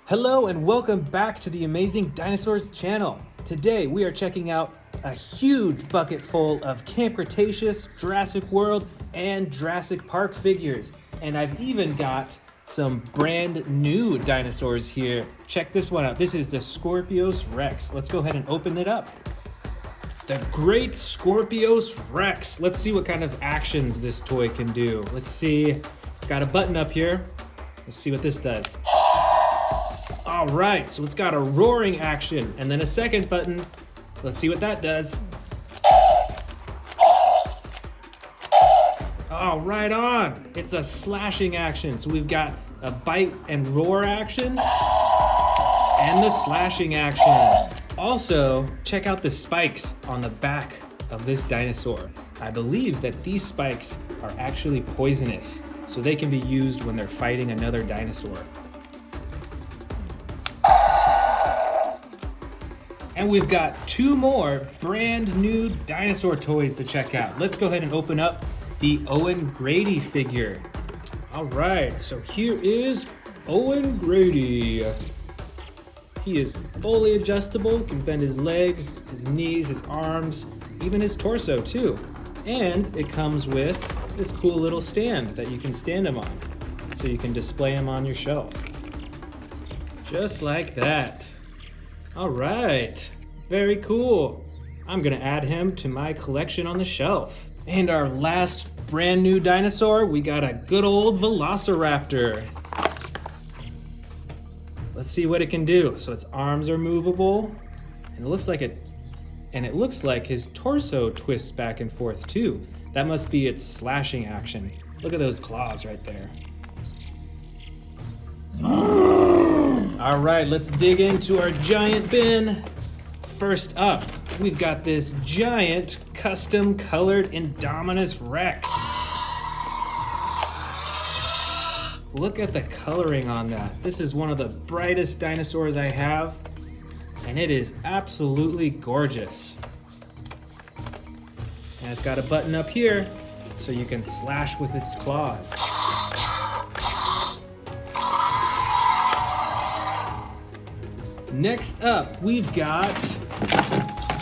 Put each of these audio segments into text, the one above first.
Hello and welcome back to the Amazing Dinosaurs channel. Today we are checking out a huge bucket full of Camp Cretaceous, Jurassic World, and Jurassic Park figures. And I've even got some brand new dinosaurs here. Check this one out. This is the Scorpios Rex. Let's go ahead and open it up. The great Scorpios Rex. Let's see what kind of actions this toy can do. Let's see. It's got a button up here. Let's see what this does. All right, so it's got a roaring action and then a second button. Let's see what that does. Oh, right on. It's a slashing action. So we've got a bite and roar action and the slashing action. Also, check out the spikes on the back of this dinosaur. I believe that these spikes are actually poisonous, so they can be used when they're fighting another dinosaur. And we've got two more brand new dinosaur toys to check out. Let's go ahead and open up the Owen Grady figure. All right, so here is Owen Grady. He is fully adjustable, can bend his legs, his knees, his arms, even his torso too. And it comes with this cool little stand that you can stand him on, so you can display him on your shelf. Just like that. All right, very cool. I'm gonna add him to my collection on the shelf. And our last brand new dinosaur, we got a good old Velociraptor. Let's see what it can do. So its arms are movable, and it looks like his torso twists back and forth too. That must be its slashing action. Look at those claws right there. All right, let's dig into our giant bin. First up, we've got this giant custom colored Indominus Rex. Look at the coloring on that. This is one of the brightest dinosaurs I have, and it is absolutely gorgeous. And it's got a button up here, so you can slash with its claws. Next up, we've got,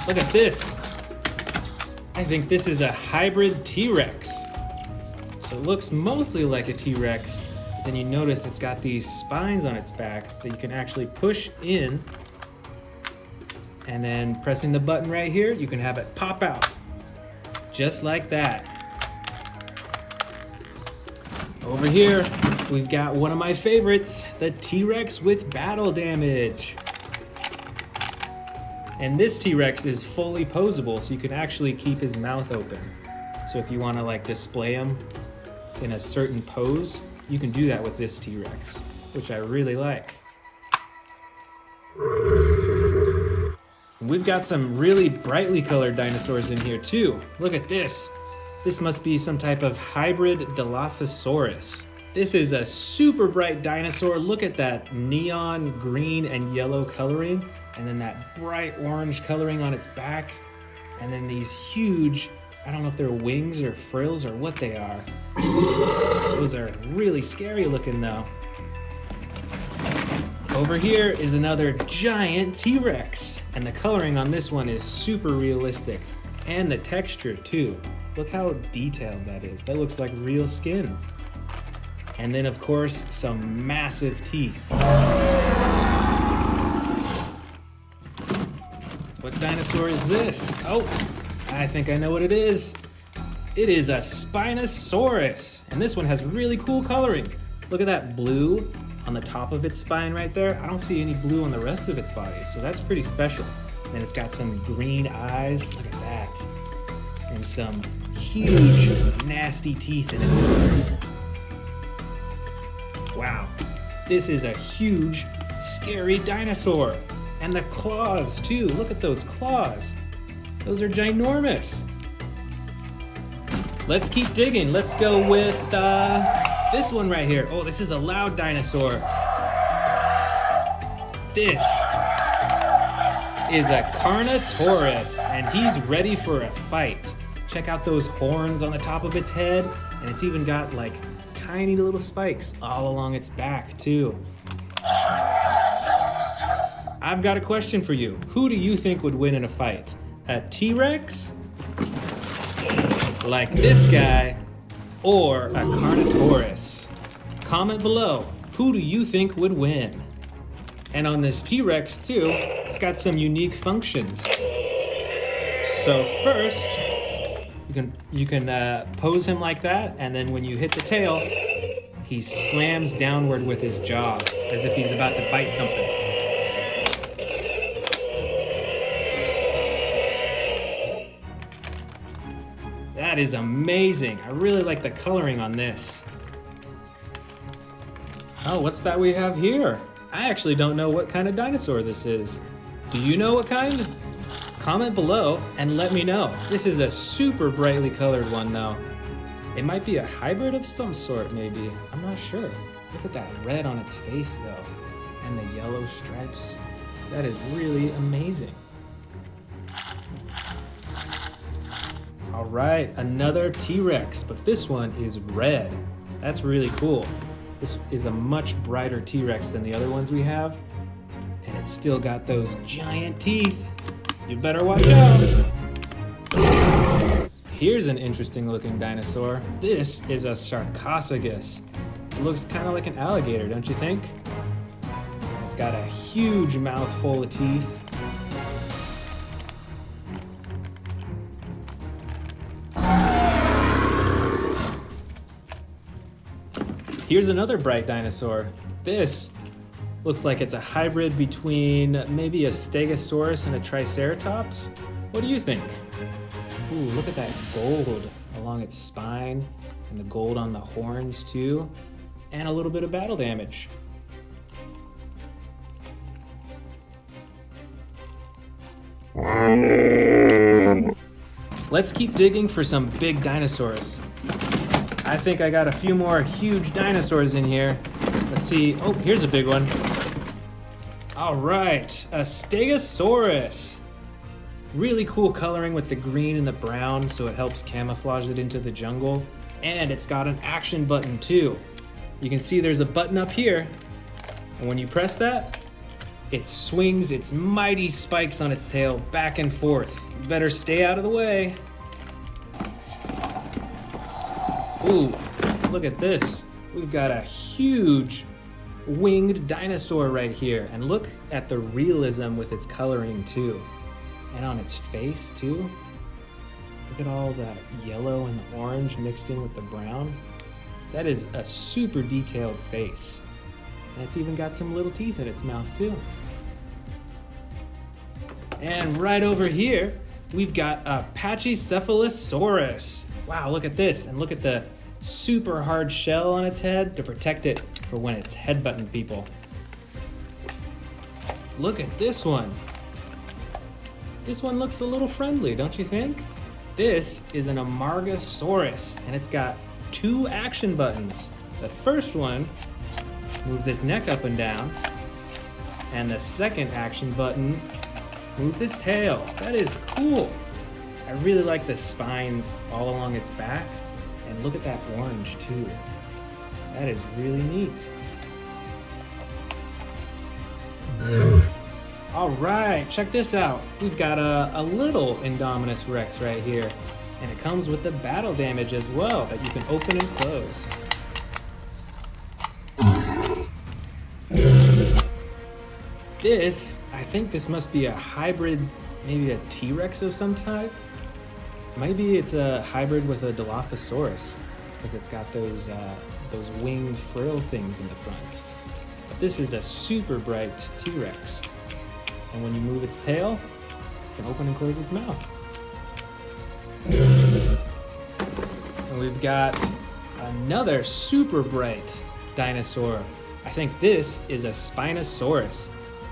look at this. I think this is a hybrid T-Rex. So it looks mostly like a T-Rex, but then you notice it's got these spines on its back that you can actually push in, and then pressing the button right here, you can have it pop out, just like that. Over here, we've got one of my favorites, the T-Rex with battle damage. And this T-Rex is fully posable, so you can actually keep his mouth open. So if you want to like display him in a certain pose, you can do that with this T-Rex, which I really like. We've got some really brightly colored dinosaurs in here too. Look at this. This must be some type of hybrid Dilophosaurus. This is a super bright dinosaur. Look at that neon green and yellow coloring, and then that bright orange coloring on its back, and then these huge, I don't know if they're wings or frills or what they are. Those are really scary looking though. Over here is another giant T-Rex, and the coloring on this one is super realistic, and the texture too. Look how detailed that is. That looks like real skin. And then of course, some massive teeth. What dinosaur is this? Oh, I think I know what it is. It is a Spinosaurus, and this one has really cool coloring. Look at that blue on the top of its spine right there. I don't see any blue on the rest of its body, so that's pretty special. And it's got some green eyes, look at that. And some huge, nasty teeth in its mouth. Wow, this is a huge, scary dinosaur. And the claws too, look at those claws. Those are ginormous. Let's keep digging. Let's go with this one right here. Oh, this is a loud dinosaur. This is a Carnotaurus, and he's ready for a fight. Check out those horns on the top of its head, and it's even got like tiny little spikes all along its back too. I've got a question for you. Who do you think would win in a fight? A T-Rex? Like this guy? Or a Carnotaurus? Comment below, who do you think would win? And on this T-Rex too, it's got some unique functions. So first, you can pose him like that, and then when you hit the tail, he slams downward with his jaws as if he's about to bite something. That is amazing. I really like the coloring on this. Oh, what's that we have here? I actually don't know what kind of dinosaur this is. Do you know what kind? Comment below and let me know. This is a super brightly colored one though. It might be a hybrid of some sort maybe. I'm not sure. Look at that red on its face though. And the yellow stripes. That is really amazing. All right, another T-Rex, but this one is red. That's really cool. This is a much brighter T-Rex than the other ones we have, and it's still got those giant teeth. You better watch out. Here's an interesting looking dinosaur. This is a Sarcosicus. It looks kind of like an alligator, don't you think? It's got a huge mouth full of teeth. Here's another bright dinosaur. This looks like it's a hybrid between maybe a Stegosaurus and a Triceratops. What do you think? Ooh, look at that gold along its spine and the gold on the horns too, and a little bit of battle damage. Let's keep digging for some big dinosaurs. I think I got a few more huge dinosaurs in here. Let's see. Oh, here's a big one. All right, a Stegosaurus. Really cool coloring with the green and the brown, so it helps camouflage it into the jungle. And it's got an action button too. You can see there's a button up here, and when you press that, it swings its mighty spikes on its tail back and forth. You better stay out of the way. Ooh, look at this. We've got a huge winged dinosaur right here. And look at the realism with its coloring too. And on its face too. Look at all that yellow and orange mixed in with the brown. That is a super detailed face. And it's even got some little teeth in its mouth too. And right over here, we've got Apache Cephalosaurus. Wow, look at this, and look at the super hard shell on its head to protect it for when it's headbutting people. Look at this one. This one looks a little friendly, don't you think? This is an Amargasaurus, and it's got two action buttons. The first one moves its neck up and down, and the second action button moves its tail. That is cool. I really like the spines all along its back, and look at that orange too. That is really neat. All right, check this out. We've got a little Indominus Rex right here, and it comes with the battle damage as well that you can open and close. I think this must be a hybrid, maybe a T-Rex of some type. Maybe it's a hybrid with a Dilophosaurus, because it's got those winged frill things in the front. But this is a super bright T-Rex. And when you move its tail, it can open and close its mouth. And we've got another super bright dinosaur. I think this is a Spinosaurus,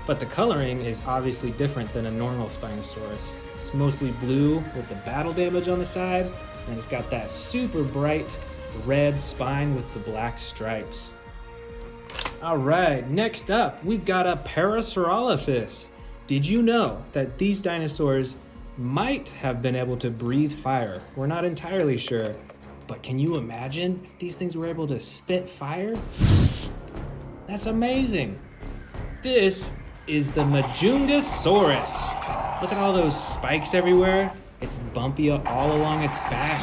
but the coloring is obviously different than a normal Spinosaurus. It's mostly blue with the battle damage on the side, and it's got that super bright red spine with the black stripes. All right, next up, we've got a Parasaurolophus. Did you know that these dinosaurs might have been able to breathe fire? We're not entirely sure, but can you imagine if these things were able to spit fire? That's amazing. This is the Majungasaurus. Look at all those spikes everywhere. It's bumpy all along its back.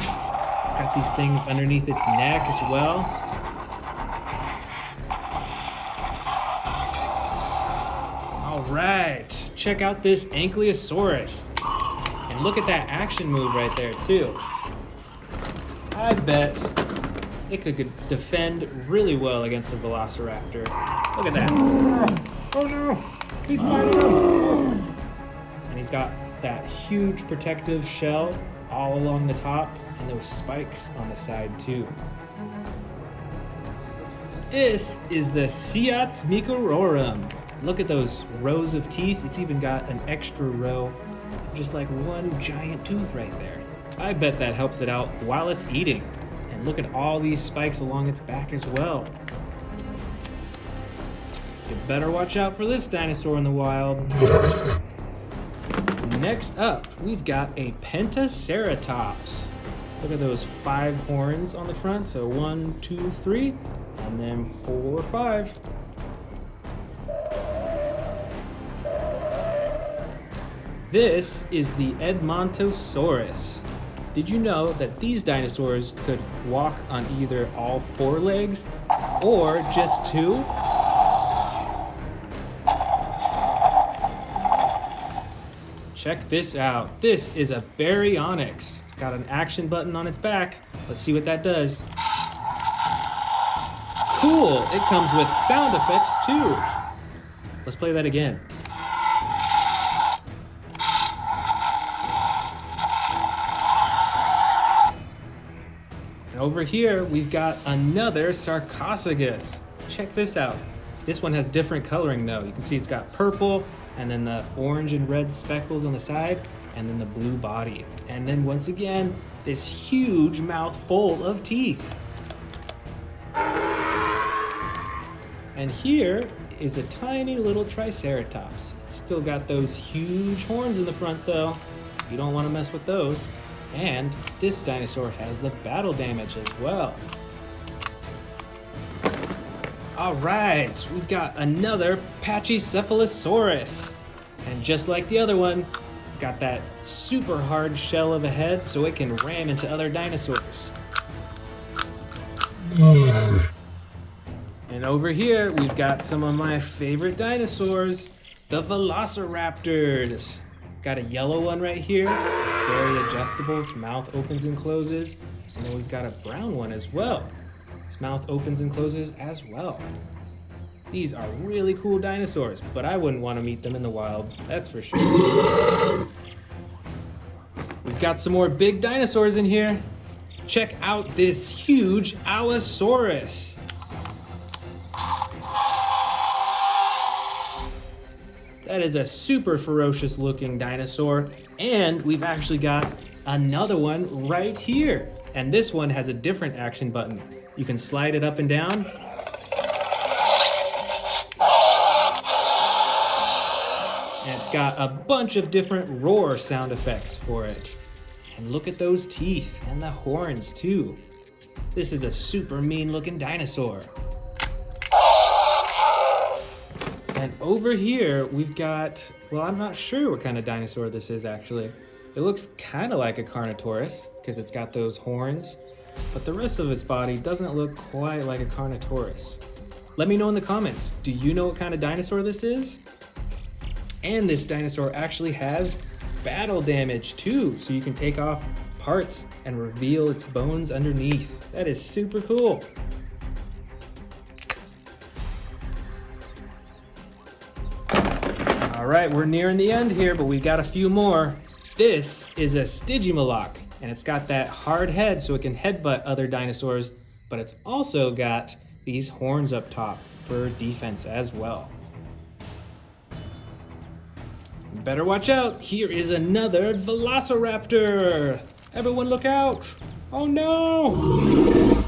It's got these things underneath its neck as well. All right, check out this Ankylosaurus. And look at that action move right there too. I bet it could defend really well against a Velociraptor. Look at that. Oh no, he's fighting him. And he's got that huge protective shell all along the top and those spikes on the side too. This is the Seats Micororum. Look at those rows of teeth. It's even got an extra row of just like one giant tooth right there. I bet that helps it out while it's eating. And look at all these spikes along its back as well. You better watch out for this dinosaur in the wild. Next up, we've got a Pentaceratops. Look at those 5 horns on the front. So 1, 2, 3, and then 4, 5. This is the Edmontosaurus. Did you know that these dinosaurs could walk on either all 4 legs or just 2? Check this out. This is a Baryonyx. It's got an action button on its back. Let's see what that does. Cool, it comes with sound effects too. Let's play that again. And over here, we've got another Sarcosicus. Check this out. This one has different coloring though. You can see it's got purple, and then the orange and red speckles on the side, and then the blue body. And then once again, this huge mouth full of teeth. And here is a tiny little Triceratops. It's still got those huge horns in the front though. You don't want to mess with those. And this dinosaur has the battle damage as well. All right, we've got another Patchy Cephalosaurus. And just like the other one, it's got that super hard shell of a head so it can ram into other dinosaurs. And over here, we've got some of my favorite dinosaurs, the Velociraptors. Got a yellow one right here, very adjustable, its mouth opens and closes. And then we've got a brown one as well. Its mouth opens and closes as well. These are really cool dinosaurs, but I wouldn't want to meet them in the wild, that's for sure. We've got some more big dinosaurs in here. Check out this huge Allosaurus. That is a super ferocious looking dinosaur, and we've actually got another one right here. And this one has a different action button. You can slide it up and down. And it's got a bunch of different roar sound effects for it. And look at those teeth and the horns too. This is a super mean looking dinosaur. And over here we've got, well, I'm not sure what kind of dinosaur this is actually. It looks kind of like a Carnotaurus because it's got those horns, but the rest of its body doesn't look quite like a Carnotaurus. Let me know in the comments, do you know what kind of dinosaur this is? And this dinosaur actually has battle damage too, so you can take off parts and reveal its bones underneath. That is super cool. All right, we're nearing the end here, but we got a few more. This is a Stygimoloch, and it's got that hard head so it can headbutt other dinosaurs, but it's also got these horns up top for defense as well. Better watch out, here is another Velociraptor. Everyone look out. Oh no.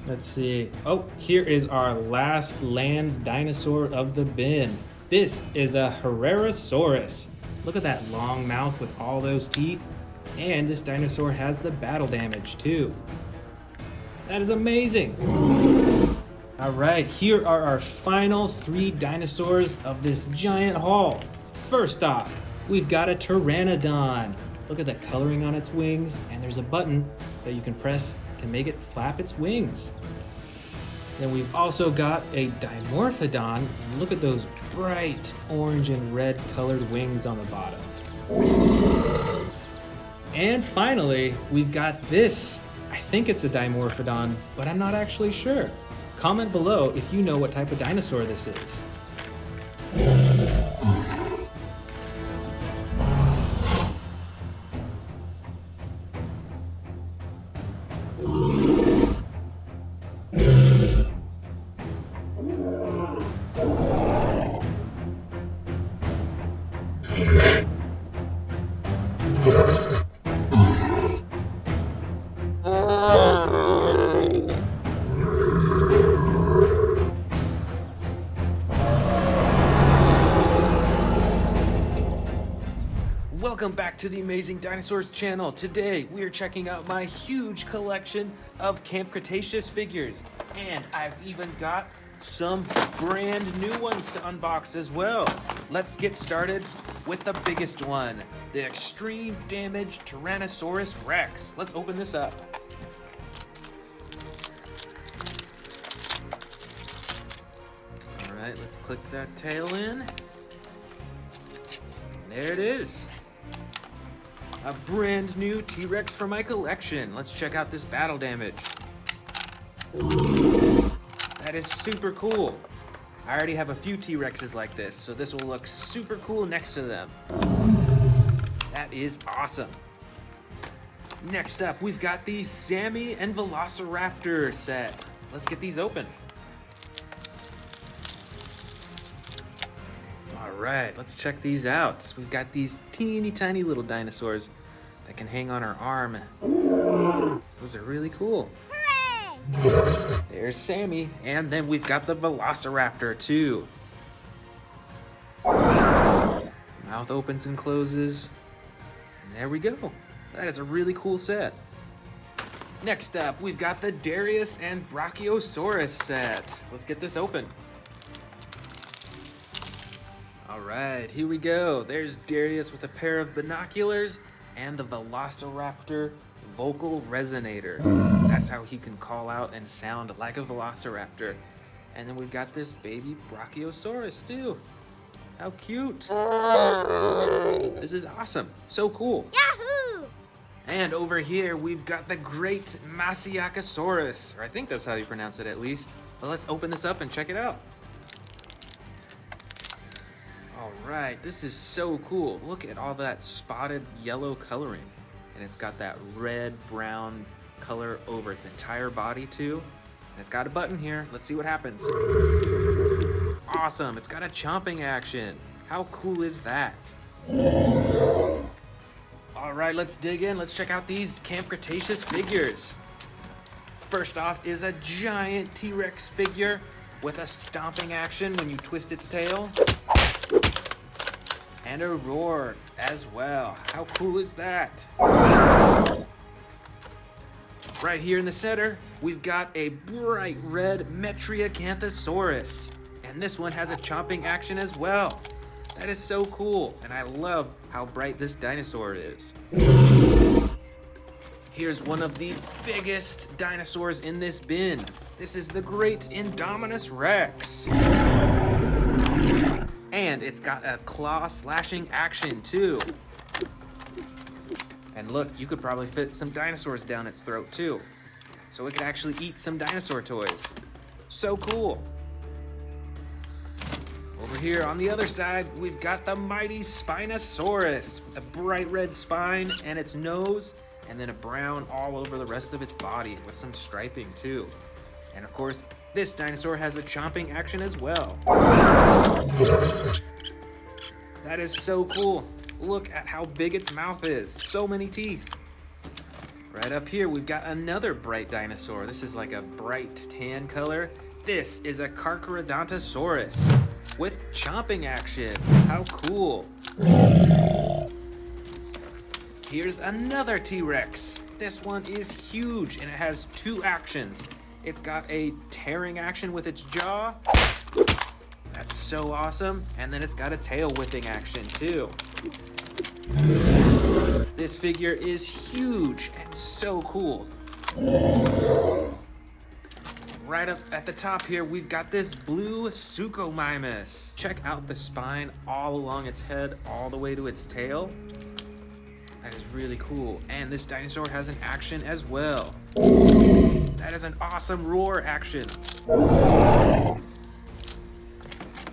Let's see. Oh, here is our last land dinosaur of the bin. This is a Herrerasaurus. Look at that long mouth with all those teeth. And this dinosaur has the battle damage too. That is amazing. All right, here are our final 3 dinosaurs of this giant haul. First off, we've got a Pteranodon. Look at the coloring on its wings, and there's a button that you can press to make it flap its wings. Then we've also got a Dimorphodon, and look at those bright orange and red colored wings on the bottom. And finally, we've got this. I think it's a Dimorphodon, but I'm not actually sure. Comment below if you know what type of dinosaur this is. Welcome back to the Amazing Dinosaurs channel. Today we are checking out my huge collection of Camp Cretaceous figures, and I've even got some brand new ones to unbox as well. Let's get started with the biggest one, the extreme damage Tyrannosaurus Rex. Let's open this up. All right, let's click that tail in. There it is. A brand new T-Rex for my collection. Let's check out this battle damage. That is super cool. I already have a few T-Rexes like this, so this will look super cool next to them. That is awesome. Next up, we've got the Sami and Velociraptor set. Let's get these open. All right, let's check these out. We've got these teeny tiny little dinosaurs that can hang on our arm. Those are really cool. Hooray! There's Sami, and then we've got the Velociraptor too. Mouth opens and closes, and there we go. That is a really cool set. Next up, we've got the Darius and Brachiosaurus set. Let's get this open. All right, here we go. There's Darius with a pair of binoculars and the Velociraptor vocal resonator. That's how he can call out and sound like a velociraptor. And then we've got this baby Brachiosaurus too. How cute. This is awesome. So cool. Yahoo! And over here, we've got the great Masiakasaurus, or I think that's how you pronounce it at least. But let's open this up and check it out. All right, this is so cool. Look at all that spotted yellow coloring. And it's got that red, brown color over its entire body too. And it's got a button here. Let's see what happens. Awesome, it's got a chomping action. How cool is that? All right, let's dig in. Let's check out these Camp Cretaceous figures. First off is a giant T-Rex figure with a stomping action when you twist its tail. And a roar as well. How cool is that? Right here in the center, we've got a bright red Metria Canthosaurus. And this one has a chomping action as well. That is so cool, and I love how bright this dinosaur is. Here's one of the biggest dinosaurs in this bin. This is the great Indominus Rex. And it's got a claw slashing action too. And look, you could probably fit some dinosaurs down its throat too. So it could actually eat some dinosaur toys. So cool. Over here on the other side, we've got the mighty Spinosaurus with a bright red spine and its nose, and then a brown all over the rest of its body with some striping too. And of course, this dinosaur has a chomping action as well. That is so cool. Look at how big its mouth is. So many teeth. Right up here, we've got another bright dinosaur. This is like a bright tan color. This is a Carcuradontosaurus with chomping action. How cool. Here's another T-Rex. This one is huge and it has two actions. It's got a tearing action with its jaw. That's so awesome. And then it's got a tail whipping action too. This figure is huge and so cool. Right up at the top here, we've got this blue Sukomimus. Check out the spine all along its head, all the way to its tail. That is really cool. And this dinosaur has an action as well. That is an awesome roar action.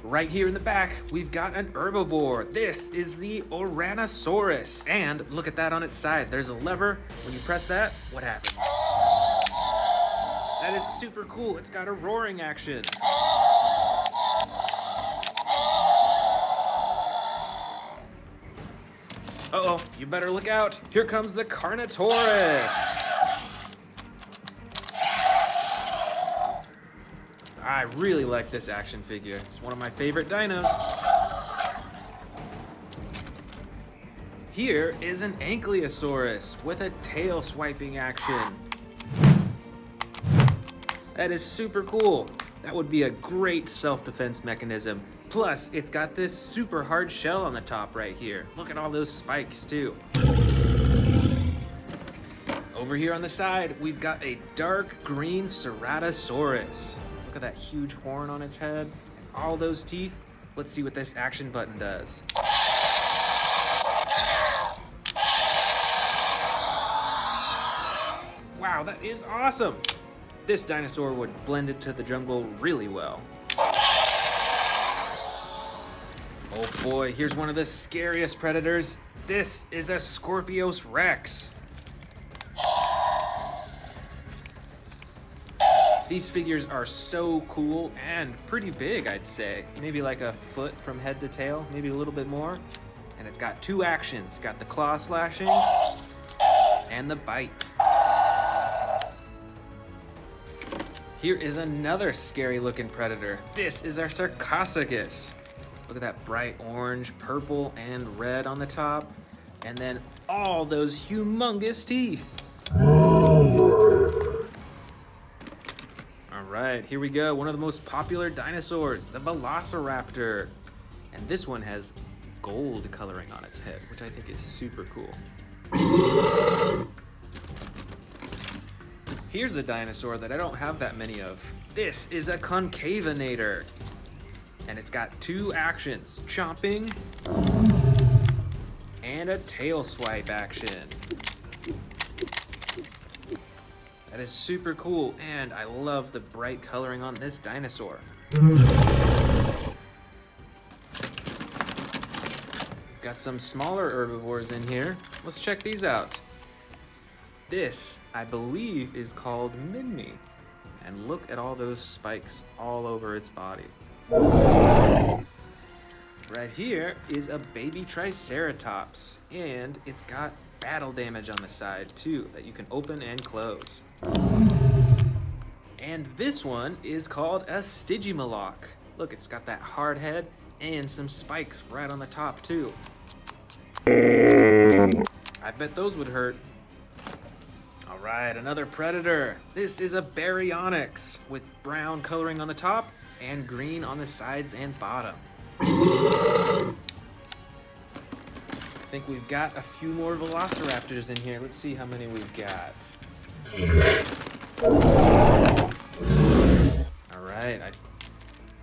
Right here in the back, we've got an herbivore. This is the Ouranosaurus. And look at that on its side. There's a lever. When you press that, what happens? That is super cool. It's got a roaring action. Uh-oh, you better look out. Here comes the Carnotaurus. I really like this action figure. It's one of my favorite dinos. Here is an Ankylosaurus with a tail swiping action. That is super cool. That would be a great self-defense mechanism. Plus, it's got this super hard shell on the top right here. Look at all those spikes too. Over here on the side, we've got a dark green Ceratosaurus. Look at that huge horn on its head and all those teeth. Let's see what this action button does. Wow, that is awesome. This dinosaur would blend into the jungle really well. Oh boy, here's one of the scariest predators. This is a Scorpios Rex. These figures are so cool and pretty big, I'd say. Maybe like a foot from head to tail, maybe a little bit more. And it's got two actions. It's got the claw slashing and the bite. Here is another scary looking predator. This is our Sarcosicus. Look at that bright orange, purple, and red on the top. And then all those humongous teeth. All right, here we go. One of the most popular dinosaurs, the Velociraptor. And this one has gold coloring on its head, which I think is super cool. Here's a dinosaur that I don't have that many of. This is a Concavinator. And it's got two actions, chomping and a tail swipe action. That is super cool, and I love the bright coloring on this dinosaur. Got some smaller herbivores in here. Let's check these out. This, I believe, is called Minmi. And look at all those spikes all over its body. Right here is a baby Triceratops, and it's got battle damage on the side too that you can open and close. And this one is called a Stygimoloch. Look, it's got that hard head and some spikes right on the top too. I bet those would hurt. All right, another predator. This is a Baryonyx with brown coloring on the top and green on the sides and bottom. I think we've got a few more Velociraptors in here. Let's see how many we've got. All right, I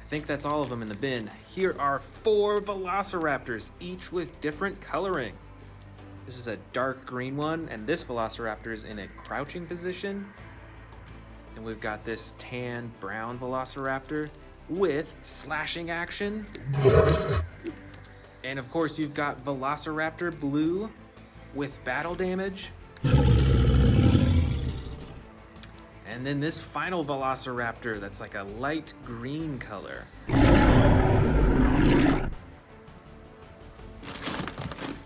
think that's all of them in the bin. Here are 4 Velociraptors, each with different coloring. This is a dark green one, and this Velociraptor is in a crouching position. And we've got this tan brown Velociraptor with slashing action. And of course, you've got Velociraptor blue with battle damage. And then this final Velociraptor that's like a light green color.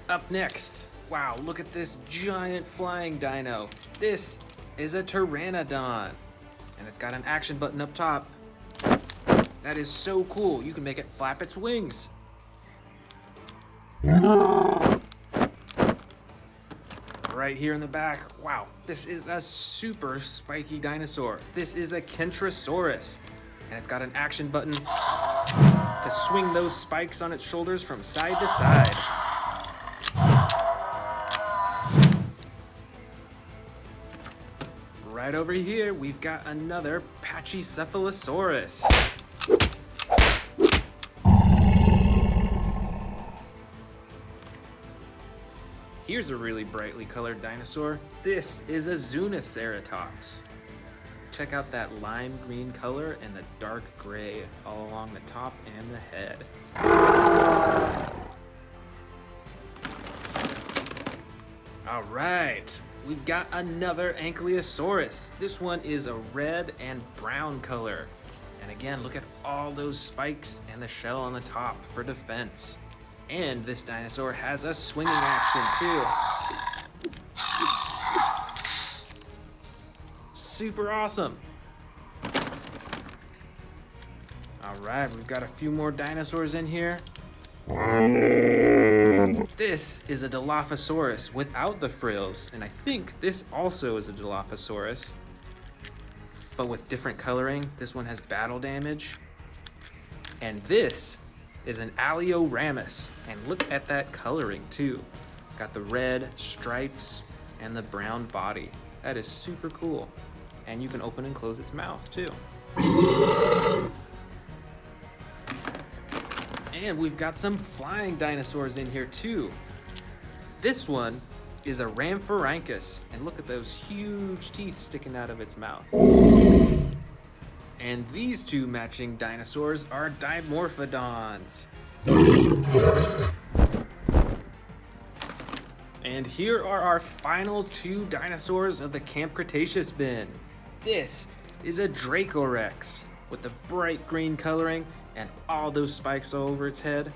Up next, wow, look at this giant flying dino. This is a Pteranodon, and it's got an action button up top. That is so cool. You can make it flap its wings. Right right here in the back. Wow, this is a super spiky dinosaur. This is a Kentrosaurus, and it's got an action button to swing those spikes on its shoulders from side to side. Right over here, we've got another Patchy Cephalosaurus. Here's a really brightly colored dinosaur. This is a Zuniceratops. Check out that lime green color and the dark gray all along the top and the head. All right, we've got another Ankylosaurus. This one is a red and brown color. And again, look at all those spikes and the shell on the top for defense. And this dinosaur has a swinging action too. Super awesome. All right, we've got a few more dinosaurs in here. This is a Dilophosaurus without the frills, and I think this also is a Dilophosaurus, but with different coloring. This one has battle damage. And this is an Alioramus, and look at that coloring too. Got the red stripes and the brown body. That is super cool. And you can open and close its mouth too. And we've got some flying dinosaurs in here too. This one is a Rhamphorhynchus, and look at those huge teeth sticking out of its mouth. And these two matching dinosaurs are Dimorphodons. And here are our final two dinosaurs of the Camp Cretaceous bin. This is a Draco Rex with the bright green coloring and all those spikes all over its head.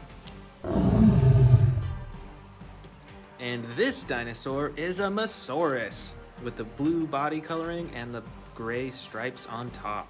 And this dinosaur is a Mosaurus with the blue body coloring and the gray stripes on top.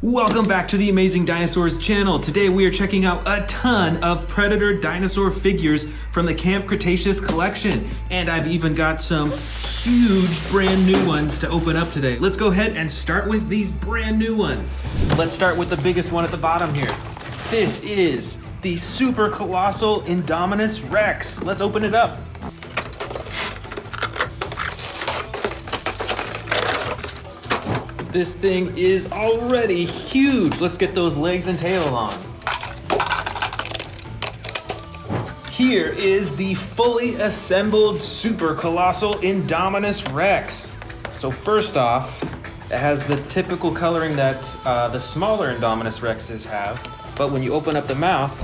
Welcome back to the Amazing Dinosaurs channel. Today we are checking out a ton of Predator dinosaur figures from the Camp Cretaceous collection. And I've even got some huge brand new ones to open up today. Let's go ahead and start with these brand new ones. Let's start with the biggest one at the bottom here. This is the super colossal Indominus Rex. Let's open it up. This thing is already huge. Let's get those legs and tail on. Here is the fully assembled super colossal Indominus Rex. So first off, it has the typical coloring that the smaller Indominus Rexes have. But when you open up the mouth,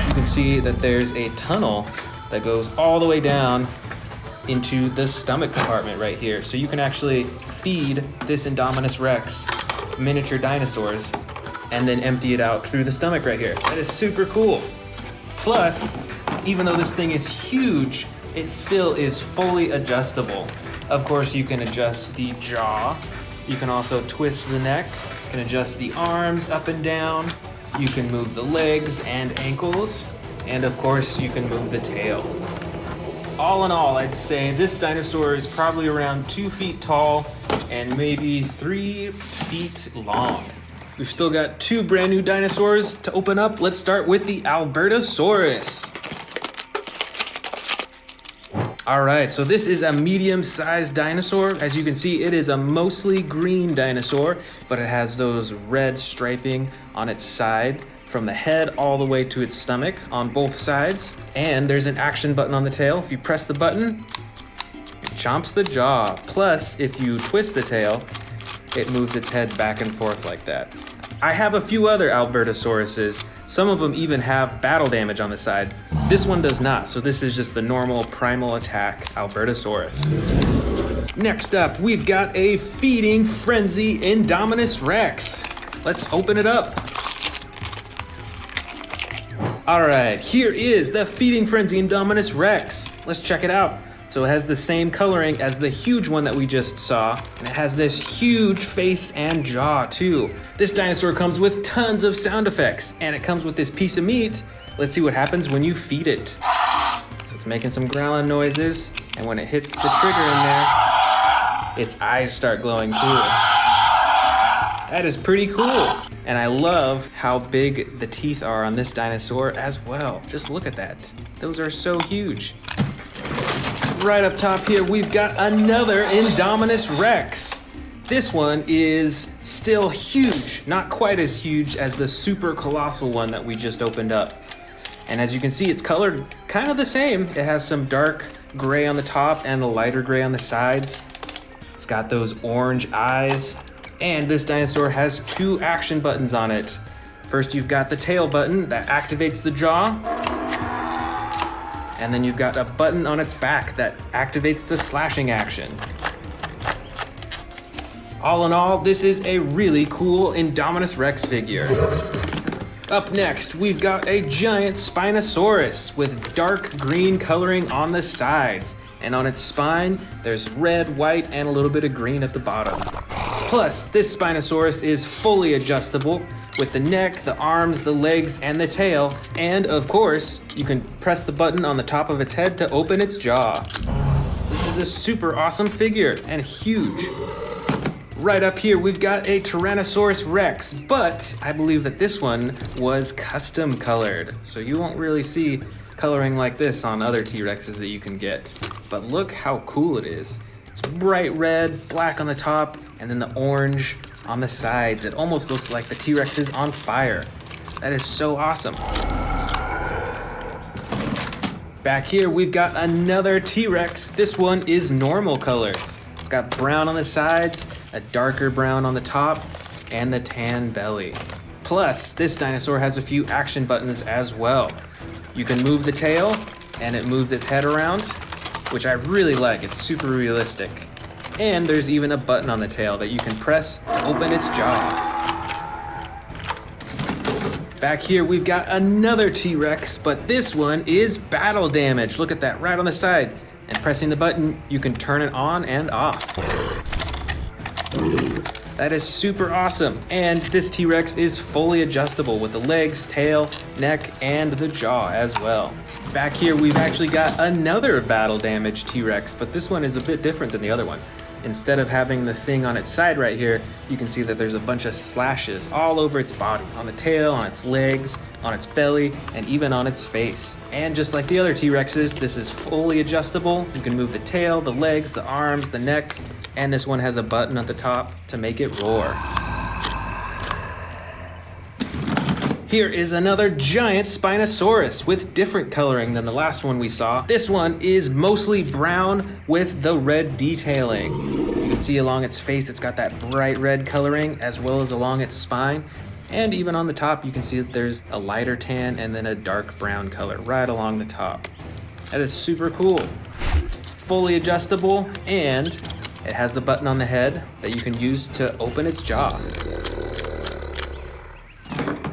you can see that there's a tunnel that goes all the way down into the stomach compartment right here. So you can actually feed this Indominus Rex miniature dinosaurs and then empty it out through the stomach right here. That is super cool. Plus, Even though this thing is huge, it still is fully adjustable. Of course, you can adjust the jaw. You can also twist the neck. You can adjust the arms up and down. You can move the legs and ankles. And of course, you can move the tail. All in all, I'd say this dinosaur is probably around 2 feet tall and maybe 3 feet long. We've still got 2 brand new dinosaurs to open up. Let's start with the Albertosaurus. All right, so this is a medium-sized dinosaur. As you can see, it is a mostly green dinosaur, but it has those red striping on its side from the head all the way to its stomach on both sides. And there's an action button on the tail. If you press the button, it chomps the jaw. Plus, if you twist the tail, it moves its head back and forth like that. I have a few other Albertosauruses. Some of them even have battle damage on the side. This one does not, so this is just the normal primal attack Albertosaurus. Next up, we've got a feeding frenzy Indominus Rex. Let's open it up. All right, here is the feeding frenzy Indominus Rex. Let's check it out. So it has the same coloring as the huge one that we just saw, and it has this huge face and jaw too. This dinosaur comes with tons of sound effects, and it comes with this piece of meat. Let's see what happens when you feed it. So it's making some growling noises, and when it hits the trigger in there, its eyes start glowing too. That is pretty cool. And I love how big the teeth are on this dinosaur as well. Just look at that. Those are so huge. Right up top here, we've got another Indominus Rex. This one is still huge, not quite as huge as the super colossal one that we just opened up. And as you can see, it's colored kind of the same. It has some dark gray on the top and a lighter gray on the sides. It's got those orange eyes. And this dinosaur has 2 action buttons on it. First, you've got the tail button that activates the jaw. And then you've got a button on its back that activates the slashing action. All in all, this is a really cool Indominus Rex figure. Up next, we've got a giant Spinosaurus with dark green coloring on the sides. And on its spine, there's red, white, and a little bit of green at the bottom. Plus, this Spinosaurus is fully adjustable with the neck, the arms, the legs, and the tail. And of course, you can press the button on the top of its head to open its jaw. This is a super awesome figure and huge. Right up here, we've got a Tyrannosaurus Rex, but I believe that this one was custom colored. So you won't really see coloring like this on other T-Rexes that you can get. But look how cool it is. It's bright red, black on the top, and then the orange on the sides. It almost looks like the T-Rex is on fire. That is so awesome. Back here, we've got another T-Rex. This one is normal color. It's got brown on the sides, a darker brown on the top, and the tan belly. Plus, this dinosaur has a few action buttons as well. You can move the tail, and it moves its head around, which I really like. It's super realistic. And there's even a button on the tail that you can press to open its jaw. Back here, we've got another T-Rex, but this one is battle damage. Look at that right on the side. And pressing the button, you can turn it on and off. That is super awesome. And this T-Rex is fully adjustable with the legs, tail, neck, and the jaw as well. Back here, we've actually got another battle damage T-Rex, but this one is a bit different than the other one. Instead of having the thing on its side right here, you can see that there's a bunch of slashes all over its body, on the tail, on its legs, on its belly, and even on its face. And just like the other T-Rexes, this is fully adjustable. You can move the tail, the legs, the arms, the neck, and this one has a button at the top to make it roar. Here is another giant Spinosaurus with different coloring than the last one we saw. This one is mostly brown with the red detailing. You can see along its face it's got that bright red coloring as well as along its spine. And even on the top you can see that there's a lighter tan and then a dark brown color right along the top. That is super cool. Fully adjustable, and it has the button on the head that you can use to open its jaw.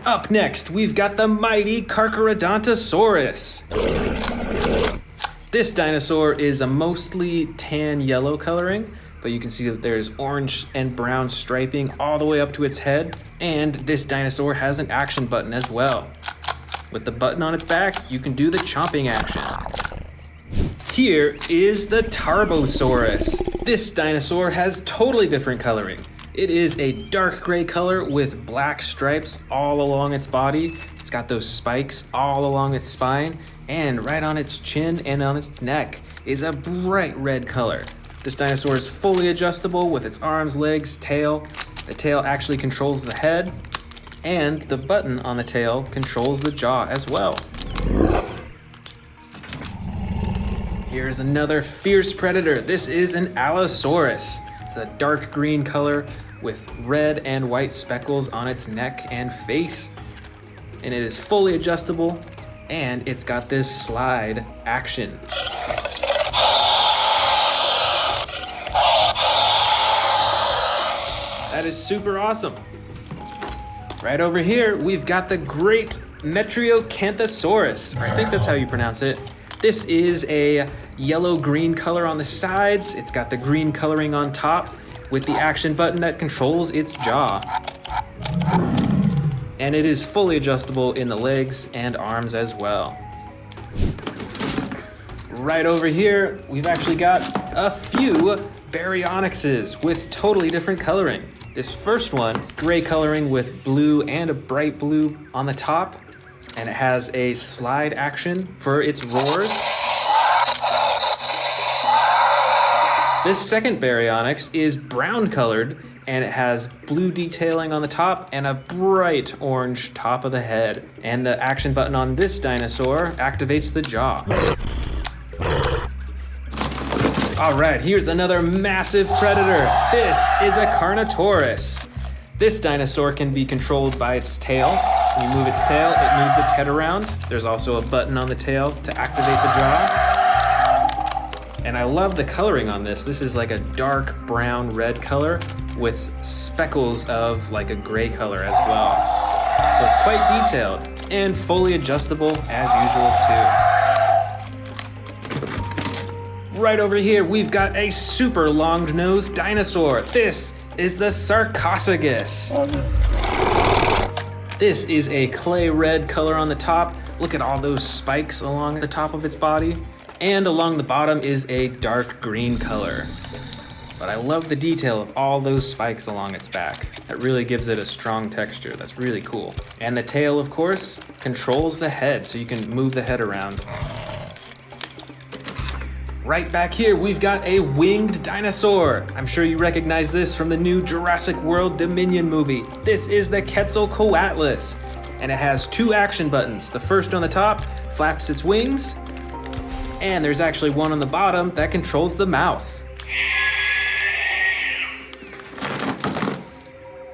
Up next, we've got the mighty Carcuradontosaurus. This dinosaur is a mostly tan yellow coloring, but you can see that there's orange and brown striping all the way up to its head. And this dinosaur has an action button as well. With the button on its back, you can do the chomping action. Here is the Tarbosaurus. This dinosaur has totally different coloring. It is a dark gray color with black stripes all along its body. It's got those spikes all along its spine, and right on its chin and on its neck is a bright red color. This dinosaur is fully adjustable with its arms, legs, tail. The tail actually controls the head, and the button on the tail controls the jaw as well. Here's another fierce predator. This is an Allosaurus. It's a dark green color with red and white speckles on its neck and face. And it is fully adjustable, and it's got this slide action. That is super awesome. Right over here, we've got the great Metria Canthosaurus. I think that's how you pronounce it. This is a yellow-green color on the sides. It's got the green coloring on top with the action button that controls its jaw. And it is fully adjustable in the legs and arms as well. Right over here, we've actually got a few Baryonyxes with totally different coloring. This first one, gray coloring with blue and a bright blue on the top, and it has a slide action for its roars. This second Baryonyx is brown colored, and it has blue detailing on the top and a bright orange top of the head. And the action button on this dinosaur activates the jaw. All right, here's another massive predator. This is a Carnotaurus. This dinosaur can be controlled by its tail. When you move its tail, it moves its head around. There's also a button on the tail to activate the jaw. And I love the coloring on this. This is like a dark brown red color with speckles of like a gray color as well. So it's quite detailed and fully adjustable as usual too. Right over here, we've got a super long-nosed dinosaur. This is the Sarcosicus. This is a clay red color on the top. Look at all those spikes along the top of its body. And along the bottom is a dark green color. But I love the detail of all those spikes along its back. That really gives it a strong texture. That's really cool. And the tail, of course, controls the head, so you can move the head around. Right back here, we've got a winged dinosaur. I'm sure you recognize this from the new Jurassic World Dominion movie. This is the Quetzalcoatlus, and it has two action buttons. The first on the top flaps its wings, and there's actually one on the bottom that controls the mouth.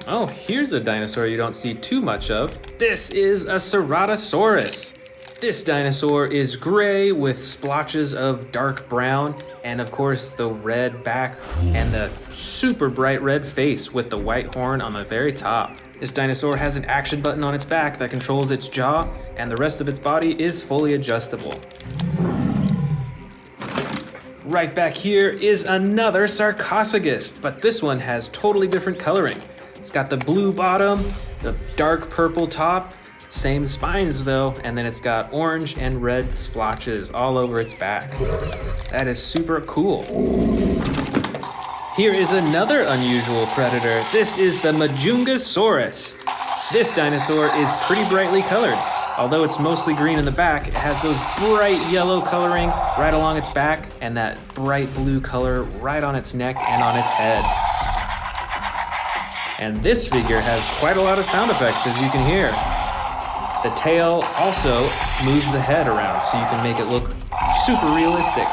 Oh, here's a dinosaur you don't see too much of. This is a Ceratosaurus. This dinosaur is gray with splotches of dark brown, and of course the red back and the super bright red face with the white horn on the very top. This dinosaur has an action button on its back that controls its jaw, and the rest of its body is fully adjustable. Right back here is another Sarcosicus, but this one has totally different coloring. It's got the blue bottom, the dark purple top, same spines though, and then it's got orange and red splotches all over its back. That is super cool. Here is another unusual predator. This is the Majungasaurus. This dinosaur is pretty brightly colored. Although it's mostly green in the back, it has those bright yellow coloring right along its back and that bright blue color right on its neck and on its head. And this figure has quite a lot of sound effects, as you can hear. The tail also moves the head around so you can make it look super realistic.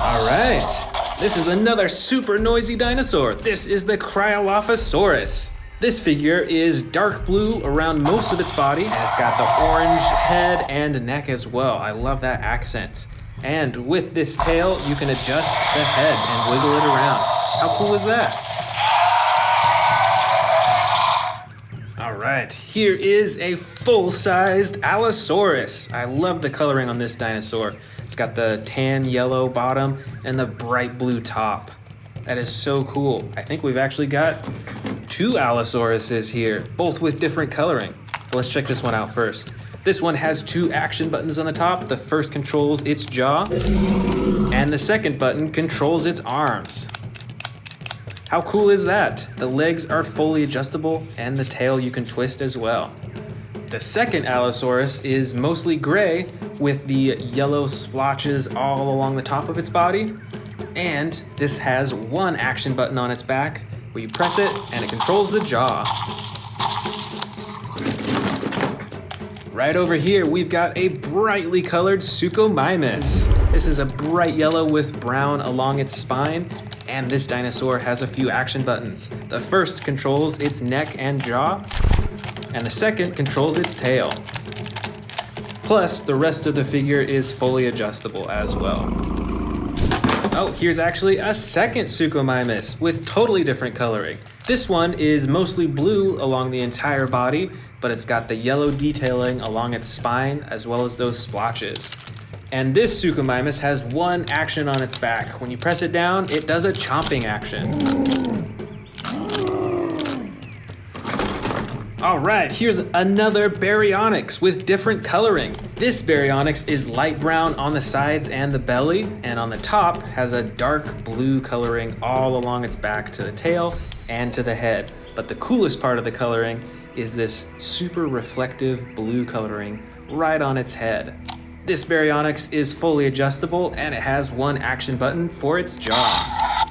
All right. This is another super noisy dinosaur. This is the Cryolophosaurus. This figure is dark blue around most of its body, and it's got the orange head and neck as well. I love that accent. And with this tail, you can adjust the head and wiggle it around. How cool is that? right, here is a full-sized Allosaurus. I love the coloring on this dinosaur. It's got the tan yellow bottom and the bright blue top. That is so cool. I think we've actually got 2 Allosauruses here, both with different coloring. But let's check this one out first. This one has 2 action buttons on the top. The first controls its jaw, and the second button controls its arms. How cool is that? The legs are fully adjustable, and the tail you can twist as well. The second Allosaurus is mostly gray with the yellow splotches all along the top of its body. And this has 1 action button on its back where you press it and it controls the jaw. Right over here, we've got a brightly colored Sukomimus. This is a bright yellow with brown along its spine, and this dinosaur has a few action buttons. The first controls its neck and jaw, and the second controls its tail. Plus, the rest of the figure is fully adjustable as well. Oh, here's actually a second Sukomimus with totally different coloring. This one is mostly blue along the entire body, but it's got the yellow detailing along its spine as well as those splotches. And this Sukomimus has 1 action on its back. When you press it down, it does a chomping action. All right, here's another Baryonyx with different coloring. This Baryonyx is light brown on the sides and the belly, and on the top has a dark blue coloring all along its back to the tail and to the head. But the coolest part of the coloring is this super reflective blue coloring right on its head. This Baryonyx is fully adjustable, and it has 1 action button for its jaw.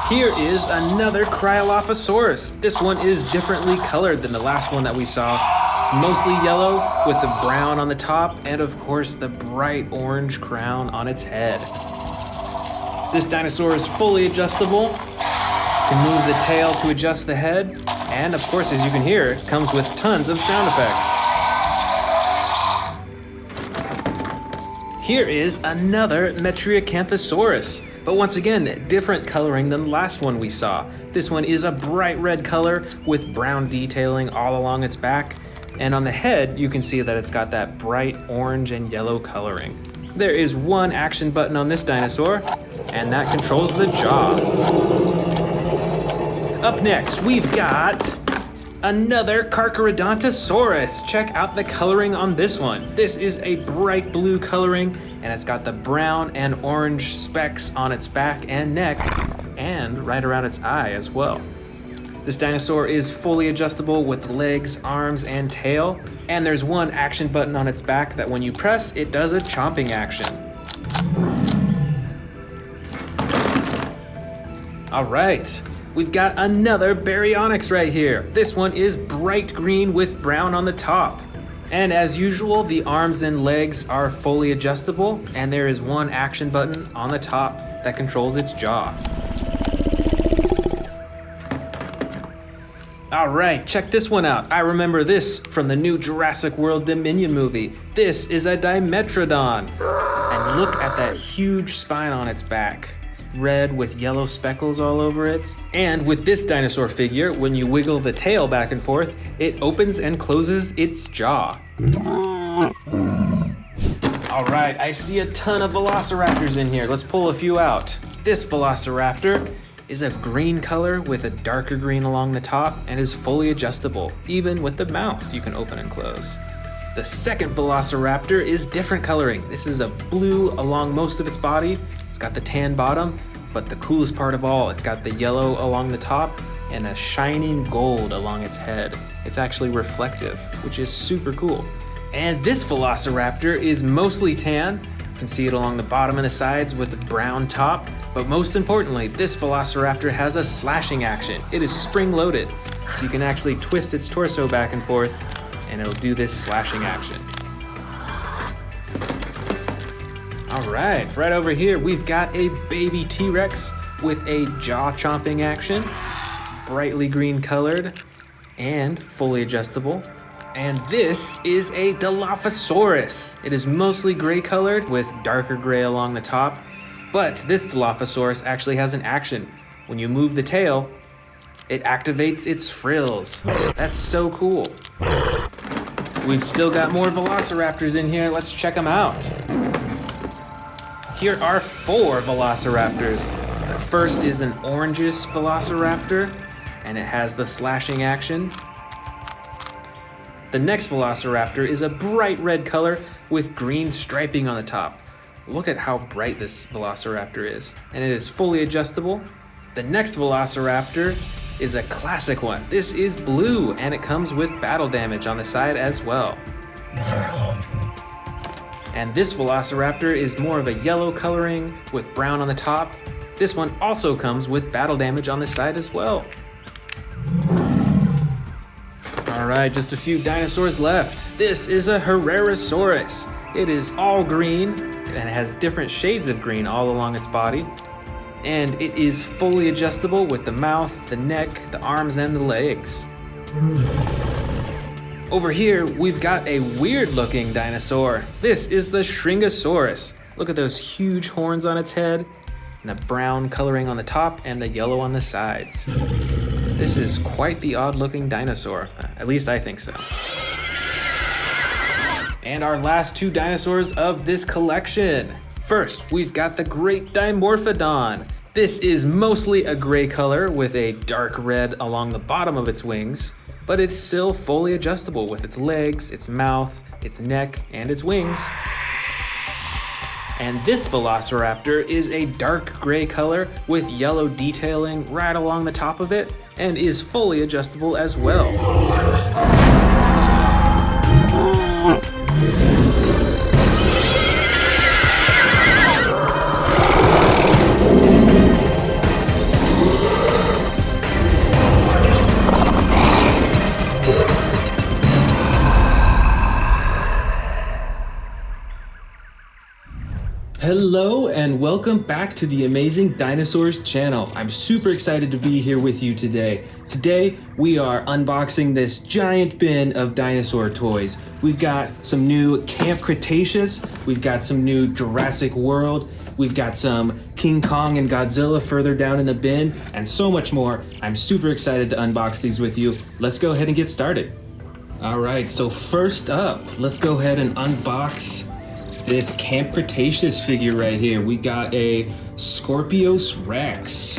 Here is another Cryolophosaurus. This one is differently colored than the last one that we saw. It's mostly yellow with the brown on the top and of course the bright orange crown on its head. This dinosaur is fully adjustable. You can move the tail to adjust the head. And of course, as you can hear, it comes with tons of sound effects. Here is another Metria Canthosaurus. But once again, different coloring than the last one we saw. This one is a bright red color with brown detailing all along its back. And on the head, you can see that it's got that bright orange and yellow coloring. There is 1 action button on this dinosaur, and that controls the jaw. Up next, we've got another Carcuradontosaurus. Check out the coloring on this one. This is a bright blue coloring, and it's got the brown and orange specks on its back and neck, and right around its eye as well. This dinosaur is fully adjustable with legs, arms, and tail, and there's 1 action button on its back that when you press, it does a chomping action. All right. We've got another Baryonyx right here. This one is bright green with brown on the top. And as usual, the arms and legs are fully adjustable, and there is 1 action button on the top that controls its jaw. All right, check this one out. I remember this from the new Jurassic World Dominion movie. This is a Dimetrodon. And look at that huge spine on its back. It's red with yellow speckles all over it. And with this dinosaur figure, when you wiggle the tail back and forth, it opens and closes its jaw. All right, I see a ton of Velociraptors in here. Let's pull a few out. This Velociraptor is a green color with a darker green along the top and is fully adjustable. Even with the mouth, you can open and close. The second Velociraptor is different coloring. This is a blue along most of its body. It's got the tan bottom, but the coolest part of all, it's got the yellow along the top and a shining gold along its head. It's actually reflective, which is super cool. And this Velociraptor is mostly tan. You can see it along the bottom and the sides with the brown top. But most importantly, this Velociraptor has a slashing action. It is spring-loaded, so you can actually twist its torso back and forth, and it'll do this slashing action. All right over here, we've got a baby T-Rex with a jaw-chomping action, brightly green colored, and fully adjustable. And this is a Dilophosaurus. It is mostly gray colored with darker gray along the top. But this Dilophosaurus actually has an action. When you move the tail, it activates its frills. That's so cool. We've still got more Velociraptors in here. Let's check them out. Here are 4 Velociraptors. The first is an orangish Velociraptor, and it has the slashing action. The next Velociraptor is a bright red color with green striping on the top. Look at how bright this Velociraptor is, and it is fully adjustable. The next Velociraptor is a classic one. This is blue, and it comes with battle damage on the side as well. And this Velociraptor is more of a yellow coloring with brown on the top. This one also comes with battle damage on the side as well. All right, just a few dinosaurs left. This is a Herrerasaurus. It is all green and it has different shades of green all along its body. And it is fully adjustable with the mouth, the neck, the arms, and the legs. Over here, we've got a weird looking dinosaur. This is the Shrink-Asaurus. Look at those huge horns on its head, and the brown coloring on the top and the yellow on the sides. This is quite the odd looking dinosaur. At least I think so. And our last 2 dinosaurs of this collection. First, we've got the Great Dimorphodon. This is mostly a gray color with a dark red along the bottom of its wings, but it's still fully adjustable with its legs, its mouth, its neck, and its wings. And this Velociraptor is a dark gray color with yellow detailing right along the top of it, and is fully adjustable as well. Hello and welcome back to the Amazing Dinosaurs channel. I'm super excited to be here with you today. Today we are unboxing this giant bin of dinosaur toys. We've got some new Camp Cretaceous, we've got some new Jurassic World, we've got some King Kong and Godzilla further down in the bin, and so much more. I'm super excited to unbox these with you. Let's go ahead and get started. All right, so first up, let's go ahead and unbox this Camp Cretaceous figure right here. We got a Scorpios Rex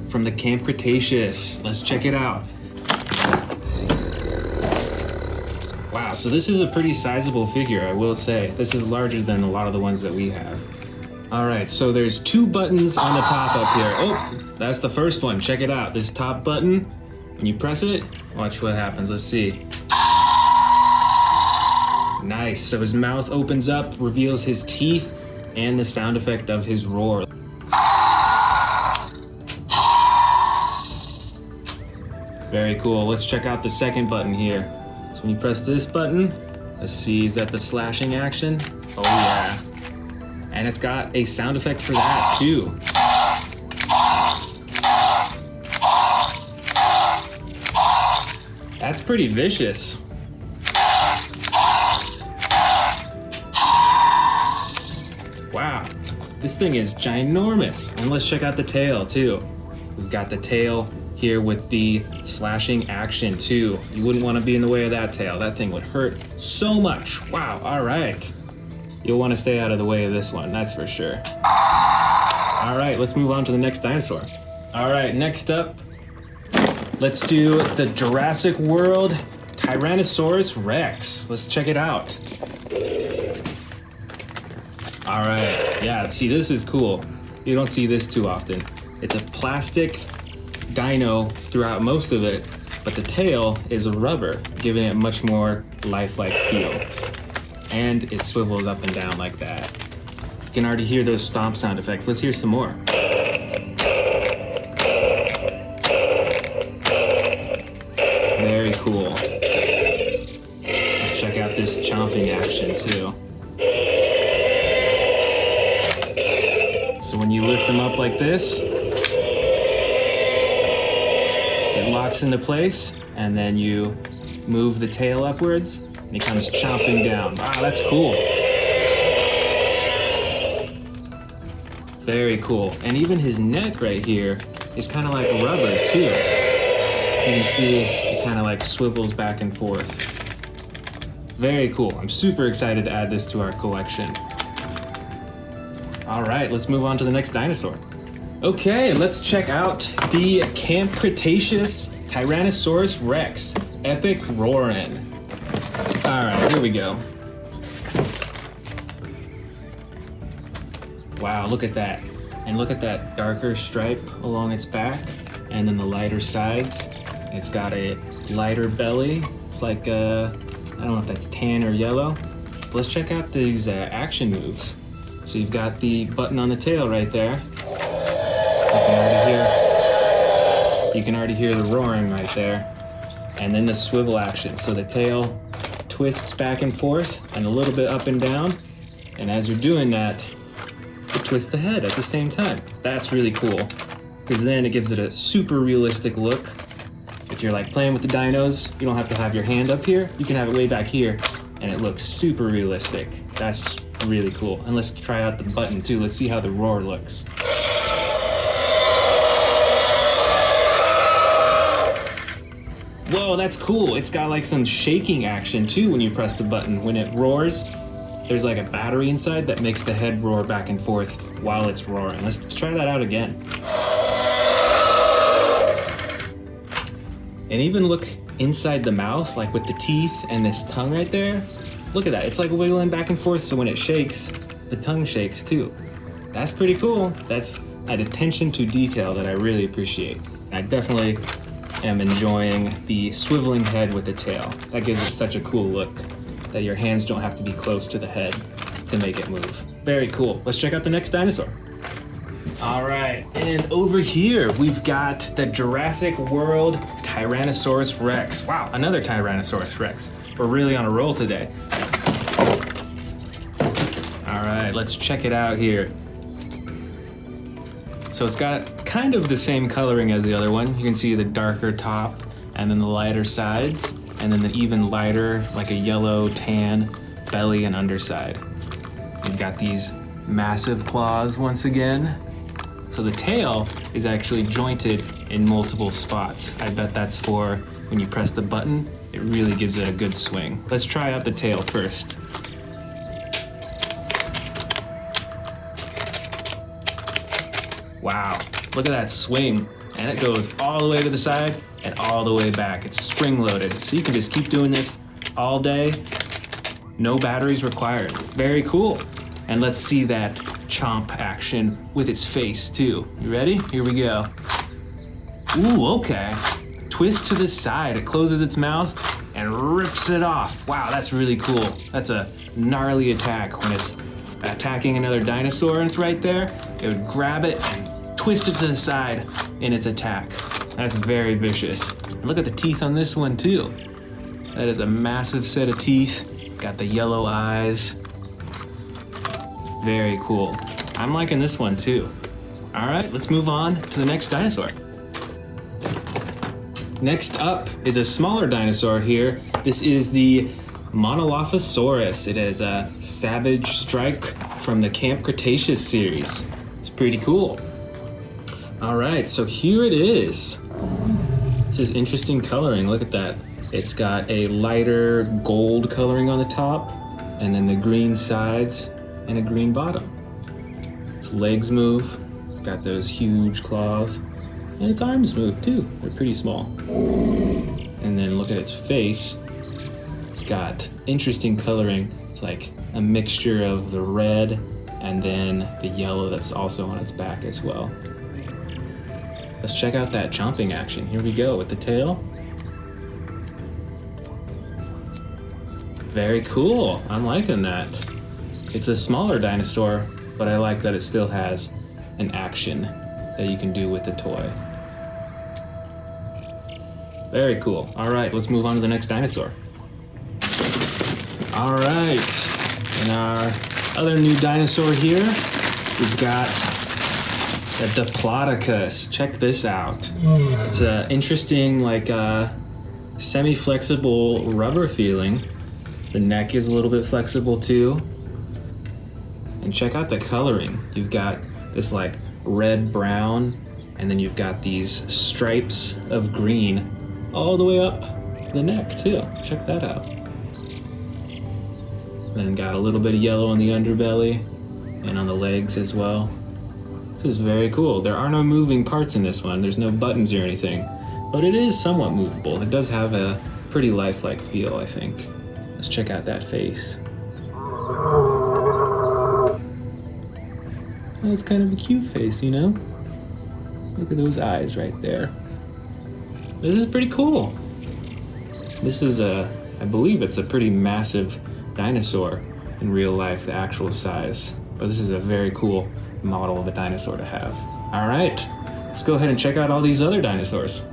from the Camp Cretaceous. Let's check it out. Wow, so this is a pretty sizable figure, I will say. This is larger than a lot of the ones that we have. All right, so there's 2 buttons on the top up here. Oh, that's the first one. Check it out. This top button, when you press it, watch what happens. Let's see. Nice, so his mouth opens up, reveals his teeth, and the sound effect of his roar. Very cool. Let's check out the second button here. So when you press this button, let's see, is that the slashing action? Oh yeah. And it's got a sound effect for that too. That's pretty vicious. Wow, this thing is ginormous. And let's check out the tail too. We've got the tail here with the slashing action too. You wouldn't want to be in the way of that tail. That thing would hurt so much. Wow, all right. You'll want to stay out of the way of this one, that's for sure. All right, let's move on to the next dinosaur. All right, next up, let's do the Jurassic World Tyrannosaurus Rex. Let's check it out. All right, yeah, see, this is cool. You don't see this too often. It's a plastic dino throughout most of it, but the tail is a rubber, giving it much more lifelike feel. And it swivels up and down like that. You can already hear those stomp sound effects. Let's hear some more. Very cool. Let's check out this chomping action too. So when you lift them up like this, it locks into place, and then you move the tail upwards, and it comes chomping down. Wow, that's cool. Very cool. And even his neck right here is kind of like rubber too. can see it kind of like swivels back and forth. Very cool. I'm super excited to add this to our collection. All right, let's move on to the next dinosaur. Okay, let's check out the Camp Cretaceous Tyrannosaurus Rex Epic Roarin'. All right, here we go. Wow, look at that. And look at that darker stripe along its back and then the lighter sides. It's got a lighter belly. It's like, I don't know if that's tan or yellow. But let's check out these action moves. So you've got the button on the tail right there. You can already hear the roaring right there. And then the swivel action. So the tail twists back and forth and a little bit up and down. And as you're doing that, it twists the head at the same time. That's really cool, because then it gives it a super realistic look. If you're like playing with the dinos, you don't have to have your hand up here. You can have it way back here, and it looks super realistic. That's really cool. And let's try out the button too. Let's see how the roar looks. Whoa, that's cool. It's got like some shaking action too when you press the button. When it roars, there's like a battery inside that makes the head roar back and forth while it's roaring. Let's try that out again. And even look inside the mouth, like with the teeth and this tongue right there. Look at that, it's like wiggling back and forth, so when it shakes, the tongue shakes too. That's pretty cool. That's an attention to detail that I really appreciate. I definitely am enjoying the swiveling head with the tail. That gives it such a cool look that your hands don't have to be close to the head to make it move. Very cool. Let's check out the next dinosaur. All right, and over here we've got the Jurassic World Tyrannosaurus Rex. Wow, another Tyrannosaurus Rex. We're really on a roll today. All right, let's check it out here. So it's got kind of the same coloring as the other one. You can see the darker top and then the lighter sides, and then the even lighter, like a yellow tan belly and underside. You've got these massive claws once again. So the tail is actually jointed in multiple spots. I bet that's for when you press the button, it really gives it a good swing. Let's try out the tail first. Wow, look at that swing. And it goes all the way to the side and all the way back. It's spring loaded. So you can just keep doing this all day. No batteries required. Very cool. And let's see that chomp action with its face too. You ready? Here we go. Ooh, okay. Twist to the side. It closes its mouth and rips it off. Wow, that's really cool. That's a gnarly attack. When it's attacking another dinosaur and it's right there, it would grab it and twist it to the side in its attack. That's very vicious. And look at the teeth on this one too. That is a massive set of teeth. Got the yellow eyes. Very cool. I'm liking this one too. All right, let's move on to the next dinosaur. Next up is a smaller dinosaur here. This is the Monolof Asaurus. It is a Savage Strike from the Camp Cretaceous series. It's pretty cool. All right, so here it is. This is interesting coloring, look at that. It's got a lighter gold coloring on the top, and then the green sides and a green bottom. Its legs move, it's got those huge claws, and its arms move too, they're pretty small. And then look at its face. It's got interesting coloring. It's like a mixture of the red and then the yellow that's also on its back as well. Let's check out that chomping action. Here we go with the tail. Very cool, I'm liking that. It's a smaller dinosaur, but I like that it still has an action that you can do with the toy. Very cool. All right, let's move on to the next dinosaur. All right, and our other new dinosaur here, we've got the Diplodocus. Check this out. It's an interesting, like, semi-flexible rubber feeling. The neck is a little bit flexible too. And check out the coloring. You've got this like red-brown, and then you've got these stripes of green all the way up the neck too. Check that out. Then got a little bit of yellow on the underbelly and on the legs as well. This is very cool. There are no moving parts in this one. There's no buttons or anything, but it is somewhat movable. It does have a pretty lifelike feel, I think. Let's check out that face. That's kind of a cute face, you know? Look at those eyes right there. This is pretty cool. This is I believe it's a pretty massive dinosaur in real life, the actual size. But this is a very cool model of a dinosaur to have. All right, let's go ahead and check out all these other dinosaurs.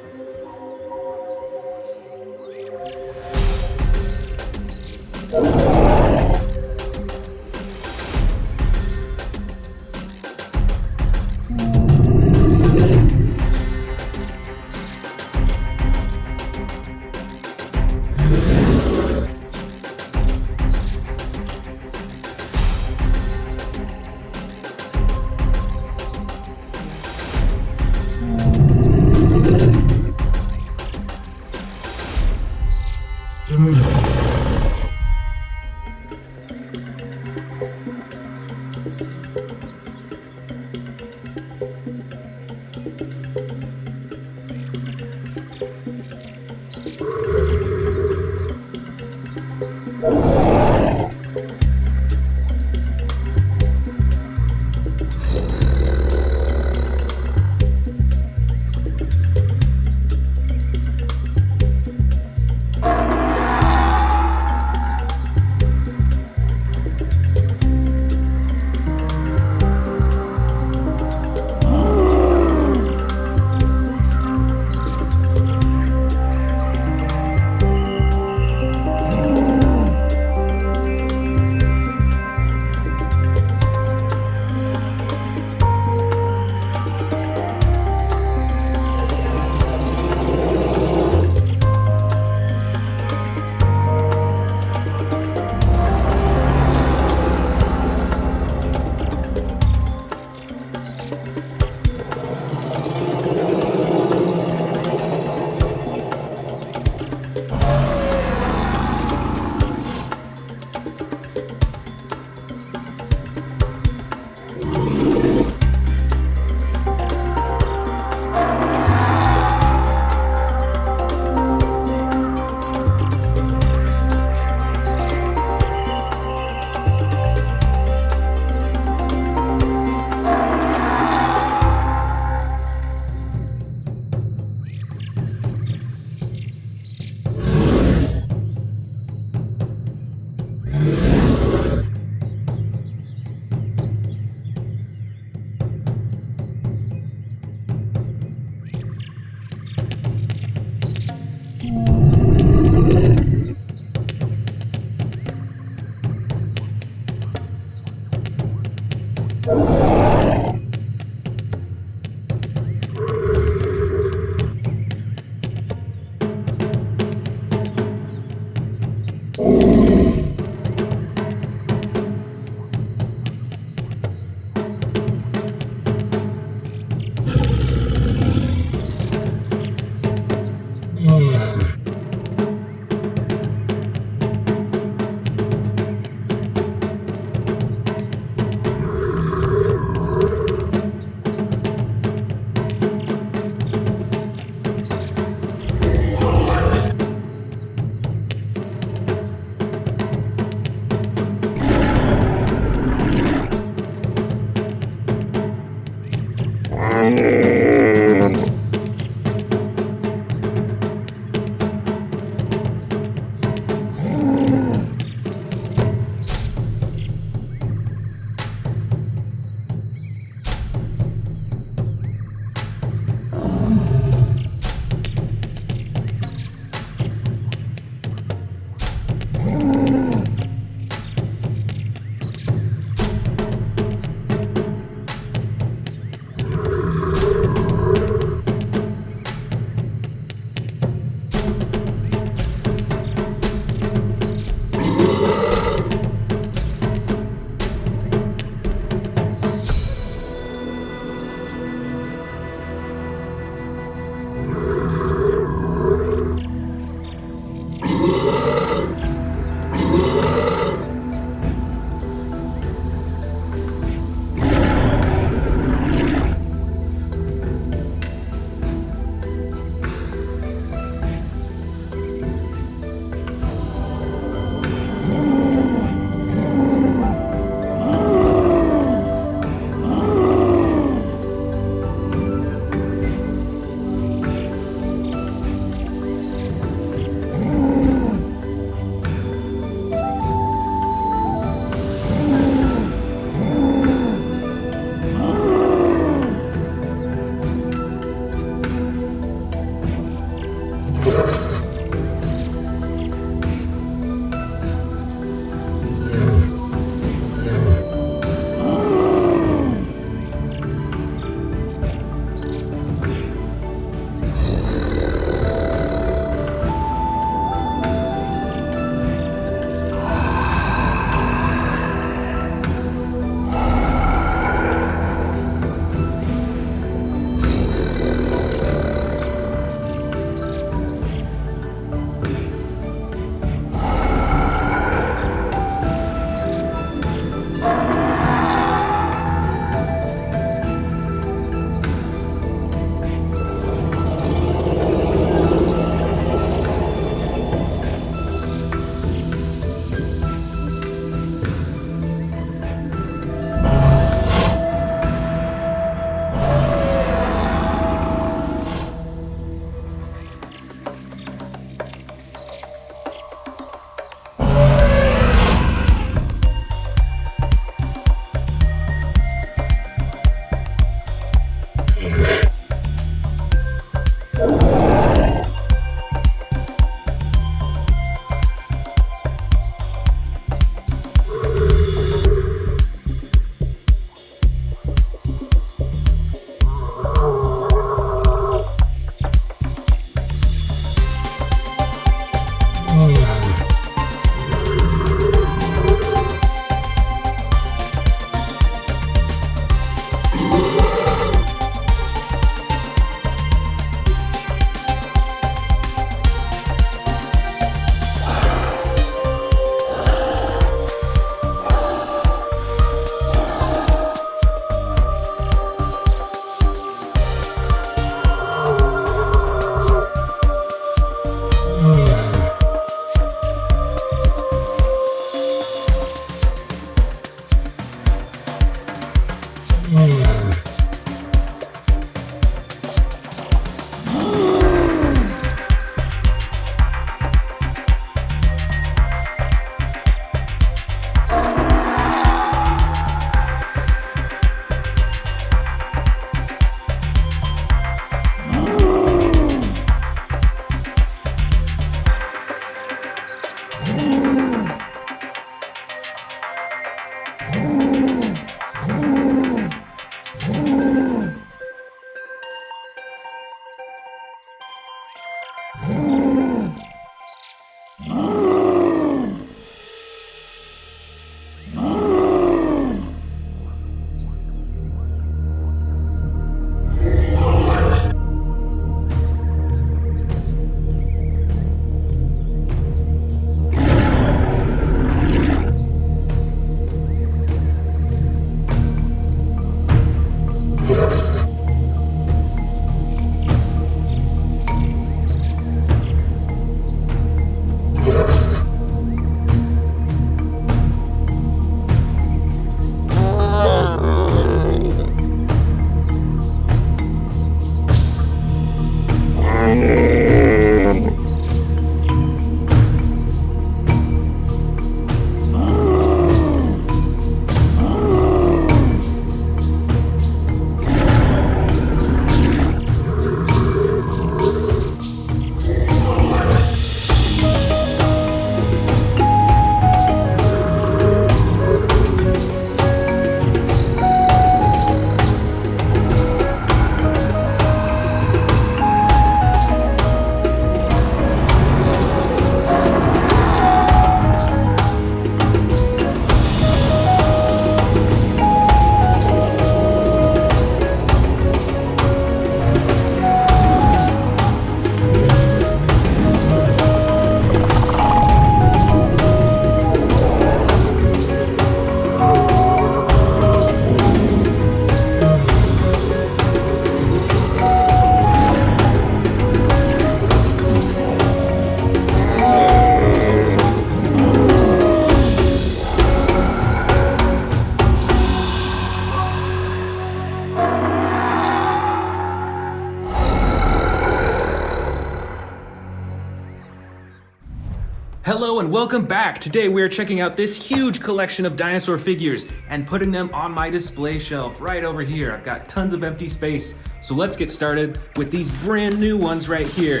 welcome back. Today we are checking out this huge collection of dinosaur figures and putting them on my display shelf right over here. I've got tons of empty space, so let's get started with these brand new ones right here.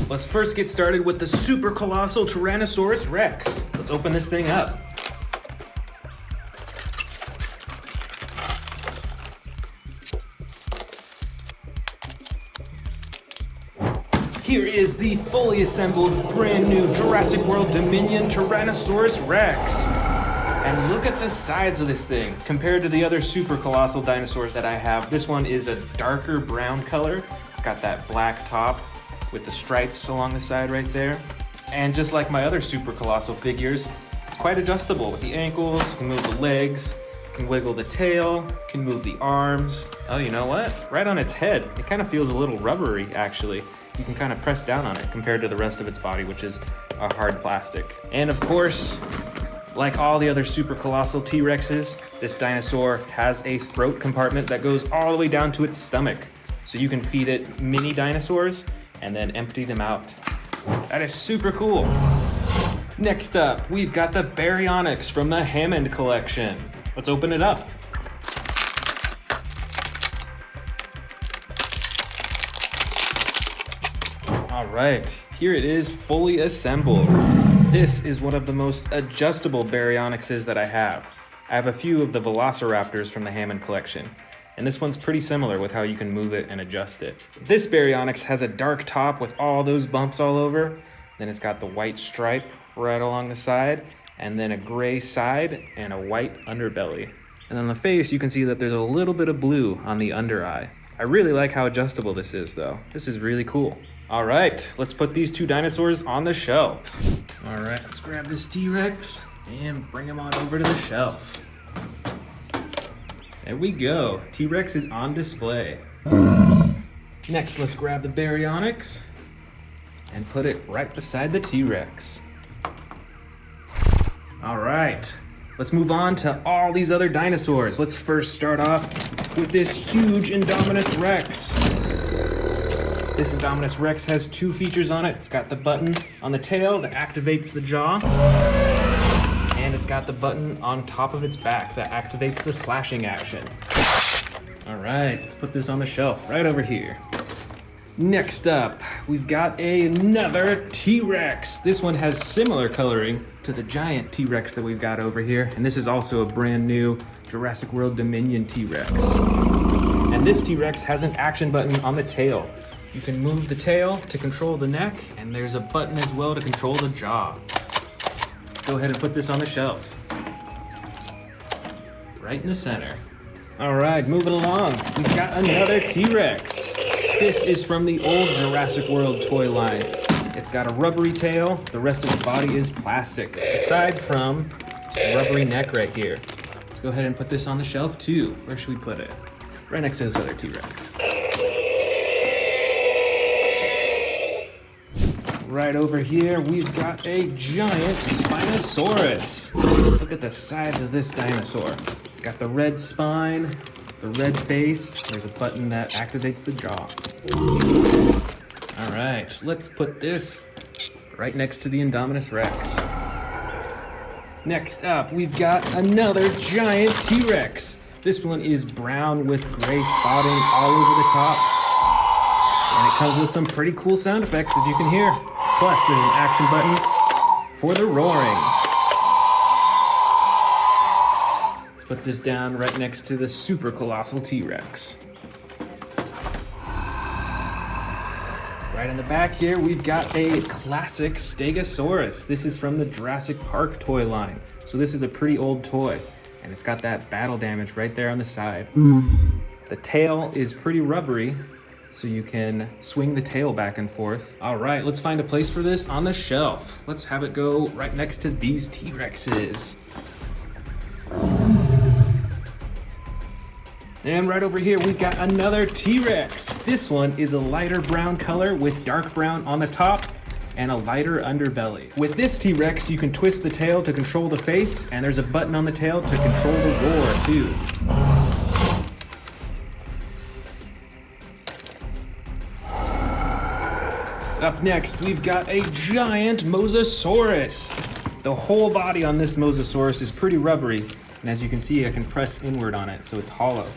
Let's first get started with the super colossal Tyrannosaurus Rex. Let's open this thing up. Here is the fully assembled, brand new Jurassic World Dominion Tyrannosaurus Rex. And look at the size of this thing. Compared to the other super colossal dinosaurs that I have, this one is a darker brown color. It's got that black top with the stripes along the side right there. And just like my other super colossal figures, it's quite adjustable with the ankles. You can move the legs, you can wiggle the tail, you can move the arms. Oh, you know what? Right on its head, it kind of feels a little rubbery actually. You can kind of press down on it compared to the rest of its body, which is a hard plastic. And of course, like all the other super colossal T-Rexes, this dinosaur has a throat compartment that goes all the way down to its stomach. So you can feed it mini dinosaurs and then empty them out. That is super cool. Next up, we've got the Baryonyx from the Hammond collection. Let's open it up. All right, here it is fully assembled. This is one of the most adjustable Baryonyxes that I have. I have a few of the Velociraptors from the Hammond collection, and this one's pretty similar with how you can move it and adjust it. This Baryonyx has a dark top with all those bumps all over, then it's got the white stripe right along the side, and then a gray side and a white underbelly. And on the face, you can see that there's a little bit of blue on the under eye. I really like how adjustable this is though. This is really cool. All right, let's put these two dinosaurs on the shelves. All right, let's grab this T-Rex and bring him on over to the shelf. There we go, T-Rex is on display. Next, let's grab the Baryonyx and put it right beside the T-Rex. All right, let's move on to all these other dinosaurs. Let's first start off with this huge Indominus Rex. This Indominus Rex has two features on it. It's got the button on the tail that activates the jaw, and it's got the button on top of its back that activates the slashing action. All right, let's put this on the shelf right over here. Next up, we've got another T-Rex. This one has similar coloring to the giant T-Rex that we've got over here, and this is also a brand new Jurassic World Dominion T-Rex. And this T-Rex has an action button on the tail. You can move the tail to control the neck, and there's a button as well to control the jaw. Let's go ahead and put this on the shelf. Right in the center. All right, moving along. We've got another T-Rex. This is from the old Jurassic World toy line. It's got a rubbery tail. The rest of its body is plastic, aside from the rubbery neck right here. Let's go ahead and put this on the shelf too. Where should we put it? Right next to this other T-Rex. Right over here, we've got a giant Spinosaurus. Look at the size of this dinosaur. It's got the red spine, the red face. There's a button that activates the jaw. All right, let's put this right next to the Indominus Rex. Next up, we've got another giant T-Rex. This one is brown with gray spotting all over the top. And it comes with some pretty cool sound effects, as you can hear. Plus, there's an action button for the roaring. Let's put this down right next to the super colossal T-Rex. Right in the back here, we've got a classic Stegosaurus. This is from the Jurassic Park toy line. So this is a pretty old toy, and it's got that battle damage right there on the side. The tail is pretty rubbery, so you can swing the tail back and forth. All right, let's find a place for this on the shelf. Let's have it go right next to these T-Rexes. And right over here, we've got another T-Rex. This one is a lighter brown color with dark brown on the top and a lighter underbelly. With this T-Rex, you can twist the tail to control the face, and there's a button on the tail to control the roar too. Up next, we've got a giant Mosasaurus. The whole body on this Mosasaurus is pretty rubbery, and as you can see, I can press inward on it, so it's hollow.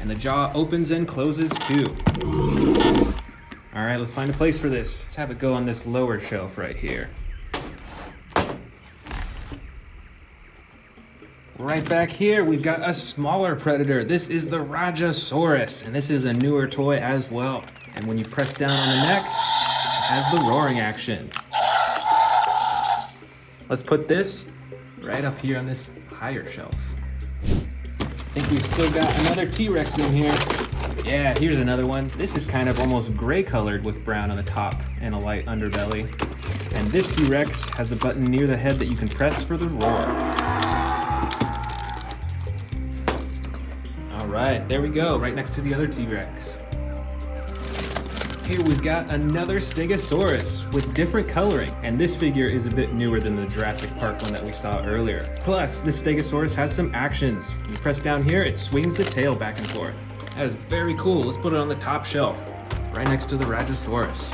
And the jaw opens and closes too. All right, let's find a place for this. Let's have it go on this lower shelf right here. Right back here, we've got a smaller predator. This is the Rajasaurus, and this is a newer toy as well. And when you press down on the neck, it has the roaring action. Let's put this right up here on this higher shelf. I think we've still got another T-Rex in here. Yeah, here's another one. This is kind of almost gray colored with brown on the top and a light underbelly. And this T-Rex has the button near the head that you can press for the roar. All right, there we go, right next to the other T-Rex. Here we've got another Stegosaurus with different coloring, and this figure is a bit newer than the Jurassic Park one that we saw earlier. Plus, this Stegosaurus has some actions. When you press down here, it swings the tail back and forth. That is very cool. Let's put it on the top shelf, right next to the Rajasaurus.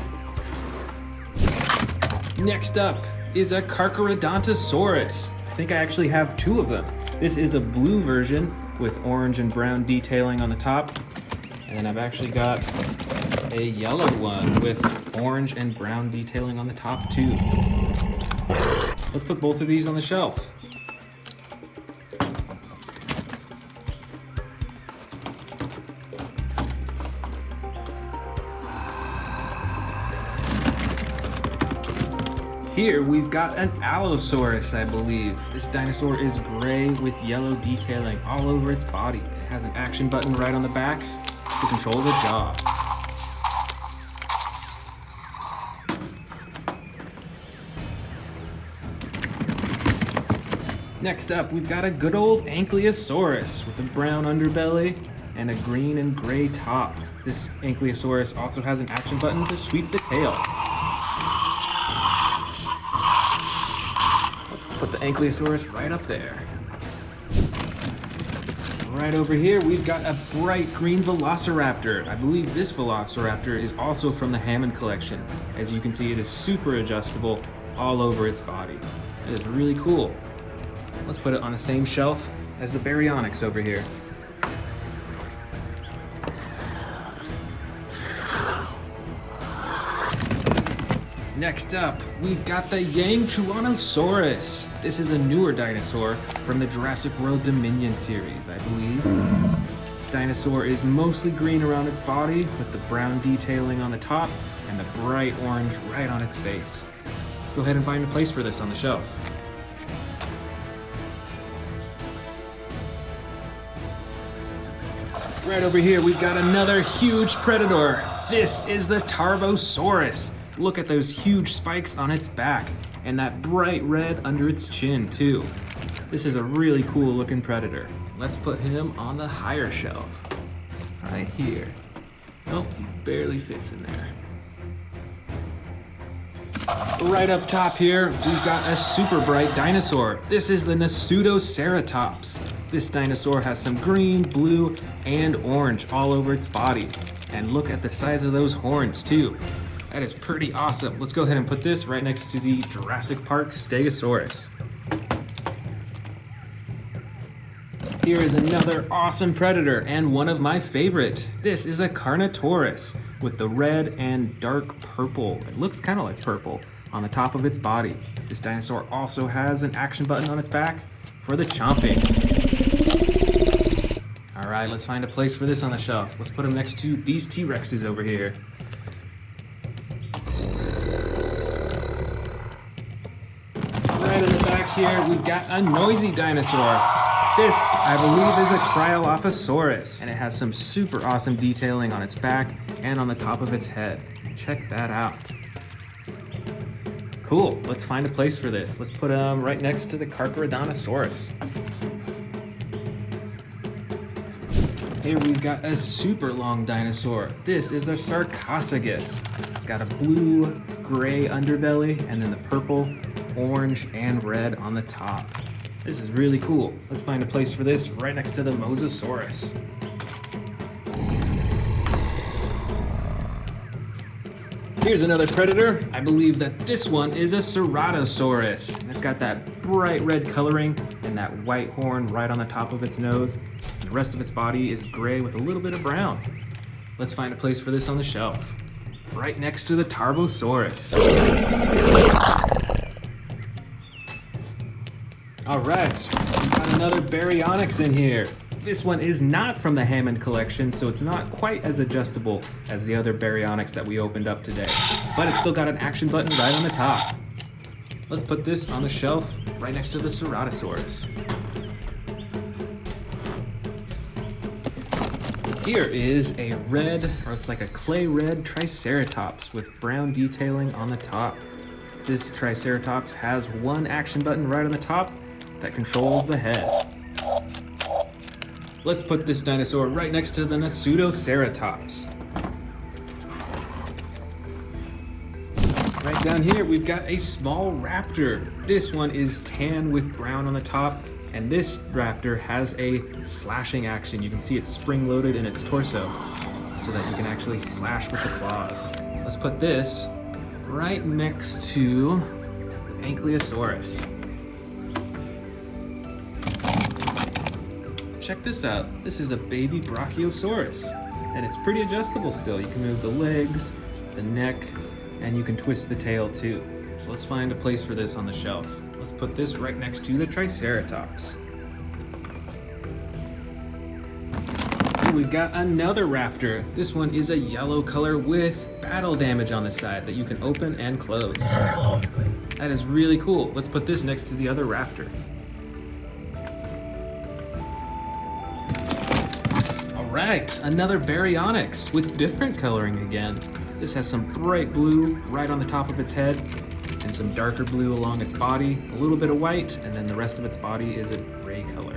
Next up is a Carcuradontosaurus. I think I actually have two of them. This is a blue version with orange and brown detailing on the top, and then I've actually got a yellow one with orange and brown detailing on the top too. Let's put both of these on the shelf. Here we've got an Allosaurus, I believe. This dinosaur is gray with yellow detailing all over its body. It has an action button right on the back to control the jaw. Next up, we've got a good old Ankylosaurus with a brown underbelly and a green and gray top. This Ankylosaurus also has an action button to sweep the tail. Let's put the Ankylosaurus right up there. Right over here, we've got a bright green Velociraptor. I believe this Velociraptor is also from the Hammond collection. As you can see, it is super adjustable all over its body. It is really cool. Let's put it on the same shelf as the Baryonyx over here. Next up, we've got the Yangchuanosaurus. This is a newer dinosaur from the Jurassic World Dominion series, I believe. This dinosaur is mostly green around its body with the brown detailing on the top and the bright orange right on its face. Let's go ahead and find a place for this on the shelf. Right over here, we've got another huge predator. This is the Tarbosaurus. Look at those huge spikes on its back and that bright red under its chin too. This is a really cool looking predator. Let's put him on the higher shelf, right here. Oh, he barely fits in there. Right up top here, we've got a super bright dinosaur. This is the Pseudoceratops. This dinosaur has some green, blue, and orange all over its body. And look at the size of those horns too. That is pretty awesome. Let's go ahead and put this right next to the Jurassic Park Stegosaurus. Here is another awesome predator and one of my favorite. This is a Carnotaurus with the red and dark purple. It looks kind of like purple on the top of its body. This dinosaur also has an action button on its back for the chomping. All right, let's find a place for this on the shelf. Let's put him next to these T-Rexes over here. Right in the back here, we've got a noisy dinosaur. This, I believe, is a Cryolophosaurus, and it has some super awesome detailing on its back and on the top of its head. Check that out. Cool, let's find a place for this. Let's put him right next to the Carcuradontosaurus. Here we've got a super long dinosaur. This is a Sarcosicus. It's got a blue, gray underbelly, and then the purple, orange, and red on the top. This is really cool. Let's find a place for this right next to the Mosasaurus. Here's another predator. I believe that this one is a Ceratosaurus. And it's got that bright red coloring and that white horn right on the top of its nose. The rest of its body is gray with a little bit of brown. Let's find a place for this on the shelf. Right next to the Tarbosaurus. All right, we've got another Baryonyx in here. This one is not from the Hammond collection, so it's not quite as adjustable as the other Baryonyx that we opened up today. But it's still got an action button right on the top. Let's put this on the shelf right next to the Ceratosaurus. Here is a red, or it's like a clay red Triceratops with brown detailing on the top. This Triceratops has one action button right on the top that controls the head. Let's put this dinosaur right next to the Pseudoceratops. Right down here, we've got a small raptor. This one is tan with brown on the top, and this raptor has a slashing action. You can see it's spring-loaded in its torso, so that you can actually slash with the claws. Let's put this right next to Ankylosaurus. Check this out. This is a baby Brachiosaurus, and it's pretty adjustable still. You can move the legs, the neck, and you can twist the tail too. So let's find a place for this on the shelf. Let's put this right next to the Triceratops. Here we've got another raptor. This one is a yellow color with battle damage on the side that you can open and close. That is really cool. Let's put this next to the other raptor. Right, another Baryonyx with different coloring again. This has some bright blue right on the top of its head and some darker blue along its body, a little bit of white, and then the rest of its body is a gray color.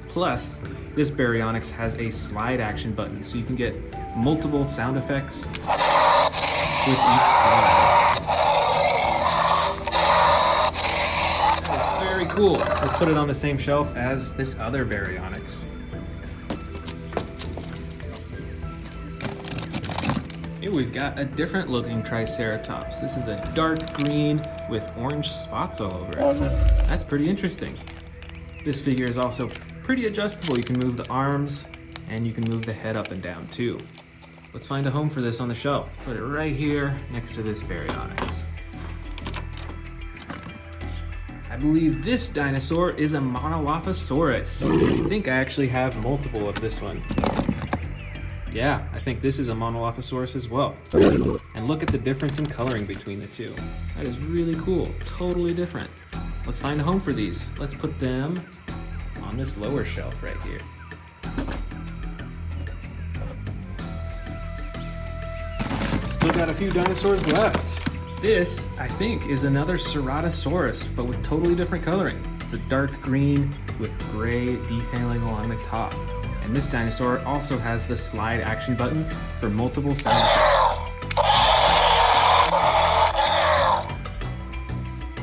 Plus, this Baryonyx has a slide action button, so you can get multiple sound effects with each slide. That is very cool. Let's put it on the same shelf as this other Baryonyx. Here we've got a different looking Triceratops. This is a dark green with orange spots all over it. That's pretty interesting. This figure is also pretty adjustable. You can move the arms and you can move the head up and down too. Let's find a home for this on the shelf. Put it right here next to this Baryonyx. I believe this dinosaur is a Monolof Asaurus. I think I actually have multiple of this one. Yeah, I think this is a Monolof Asaurus as well. And look at the difference in coloring between the two. That is really cool, totally different. Let's find a home for these. Let's put them on this lower shelf right here. Still got a few dinosaurs left. This, I think, is another Ceratosaurus, but with totally different coloring. It's a dark green with gray detailing along the top. And this dinosaur also has the slide action button for multiple sound effects.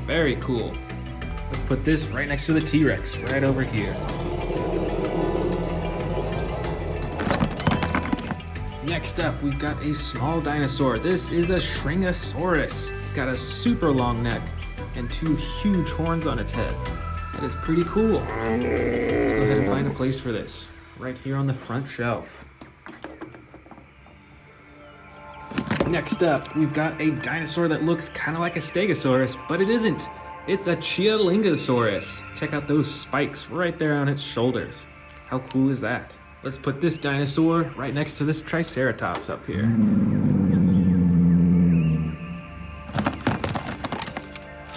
Very cool. Let's put this right next to the T-Rex, right over here. Next up, we've got a small dinosaur. This is a Shrink-Asaurus. It's got a super long neck and two huge horns on its head. That is pretty cool. Let's go ahead and find a place for this. Right here on the front shelf. Next up, we've got a dinosaur that looks kind of like a Stegosaurus, but it isn't. It's a Chialingosaurus. Check out those spikes right there on its shoulders. How cool is that? Let's put this dinosaur right next to this Triceratops up here.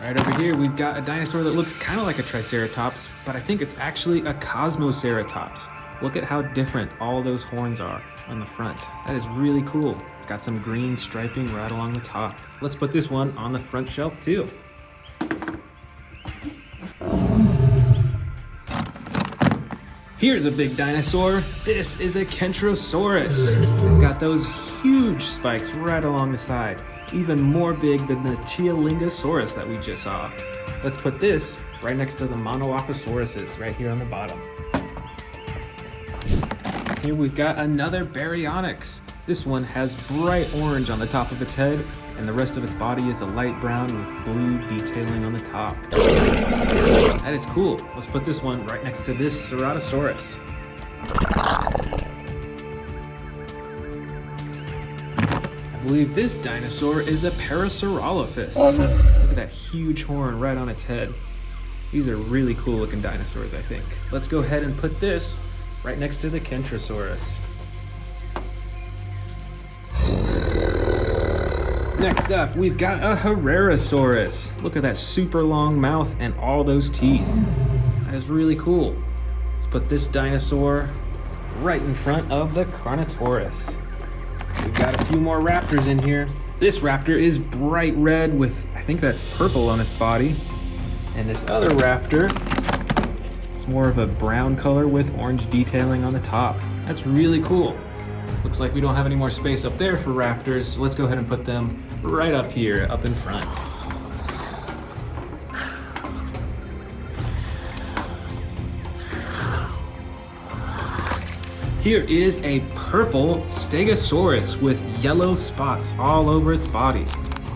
Right over here, we've got a dinosaur that looks kind of like a Triceratops, but I think it's actually a Cosmoceratops. Look at how different all those horns are on the front. That is really cool. It's got some green striping right along the top. Let's put this one on the front shelf too. Here's a big dinosaur. This is a Kentrosaurus. It's got those huge spikes right along the side, even more big than the Chialingosaurus that we just saw. Let's put this right next to the Monolof Asauruses right here on the bottom. Here we've got another Baryonyx. This one has bright orange on the top of its head and the rest of its body is a light brown with blue detailing on the top. That is cool. Let's put this one right next to this Ceratosaurus. I believe this dinosaur is a Parasaurolophus. Look at that huge horn right on its head. These are really cool looking dinosaurs, I think. Let's go ahead and put this right next to the Kentrosaurus. Next up, we've got a Herrerasaurus. Look at that super long mouth and all those teeth. That is really cool. Let's put this dinosaur right in front of the Carnotaurus. We've got a few more raptors in here. This raptor is bright red with, I think that's purple on its body. And this other raptor is more of a brown color with orange detailing on the top. That's really cool. Looks like we don't have any more space up there for raptors, so let's go ahead and put them right up here, up in front. Here is a purple Stegosaurus with yellow spots all over its body.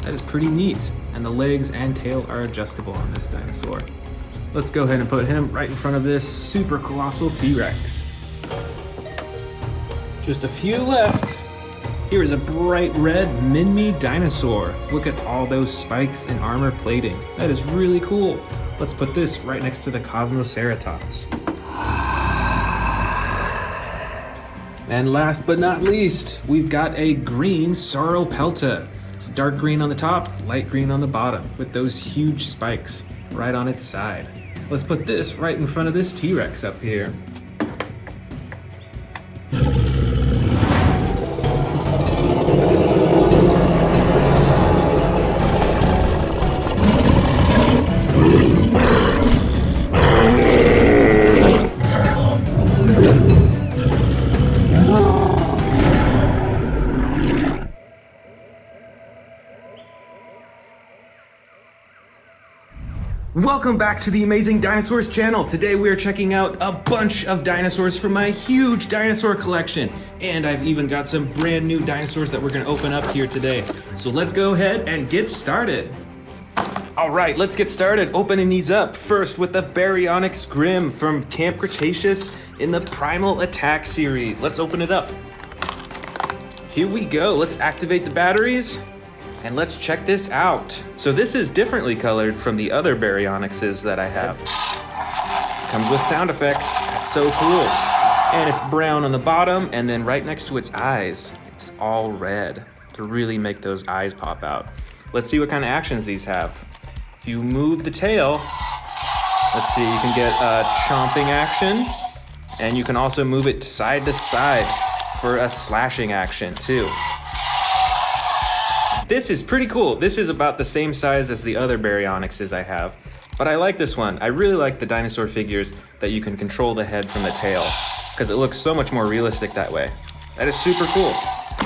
That is pretty neat, and the legs and tail are adjustable on this dinosaur. Let's go ahead and put him right in front of this super colossal T-Rex. Just a few left. Here is a bright red Minmi dinosaur. Look at all those spikes and armor plating. That is really cool. Let's put this right next to the Cosmoceratops. And last but not least, we've got a green Sauropelta. It's dark green on the top, light green on the bottom, with those huge spikes right on its side. Let's put this right in front of this T-Rex up here. Welcome back to the Amazing Dinosaurs channel. Today we are checking out a bunch of dinosaurs from my huge dinosaur collection. And I've even got some brand new dinosaurs that we're gonna open up here today. So let's go ahead and get started. All right, let's get started opening these up. First with the Baryonyx Grim from Camp Cretaceous in the Primal Attack series. Let's open it up. Here we go, let's activate the batteries. And let's check this out. So this is differently colored from the other Baryonyxes that I have. Comes with sound effects, that's so cool. And it's brown on the bottom, and then right next to its eyes, it's all red to really make those eyes pop out. Let's see what kind of actions these have. If you move the tail, let's see, you can get a chomping action, and you can also move it side to side for a slashing action too. This is pretty cool. This is about the same size as the other Baryonyxes I have, but I like this one. I really like the dinosaur figures that you can control the head from the tail, because it looks so much more realistic that way. That is super cool.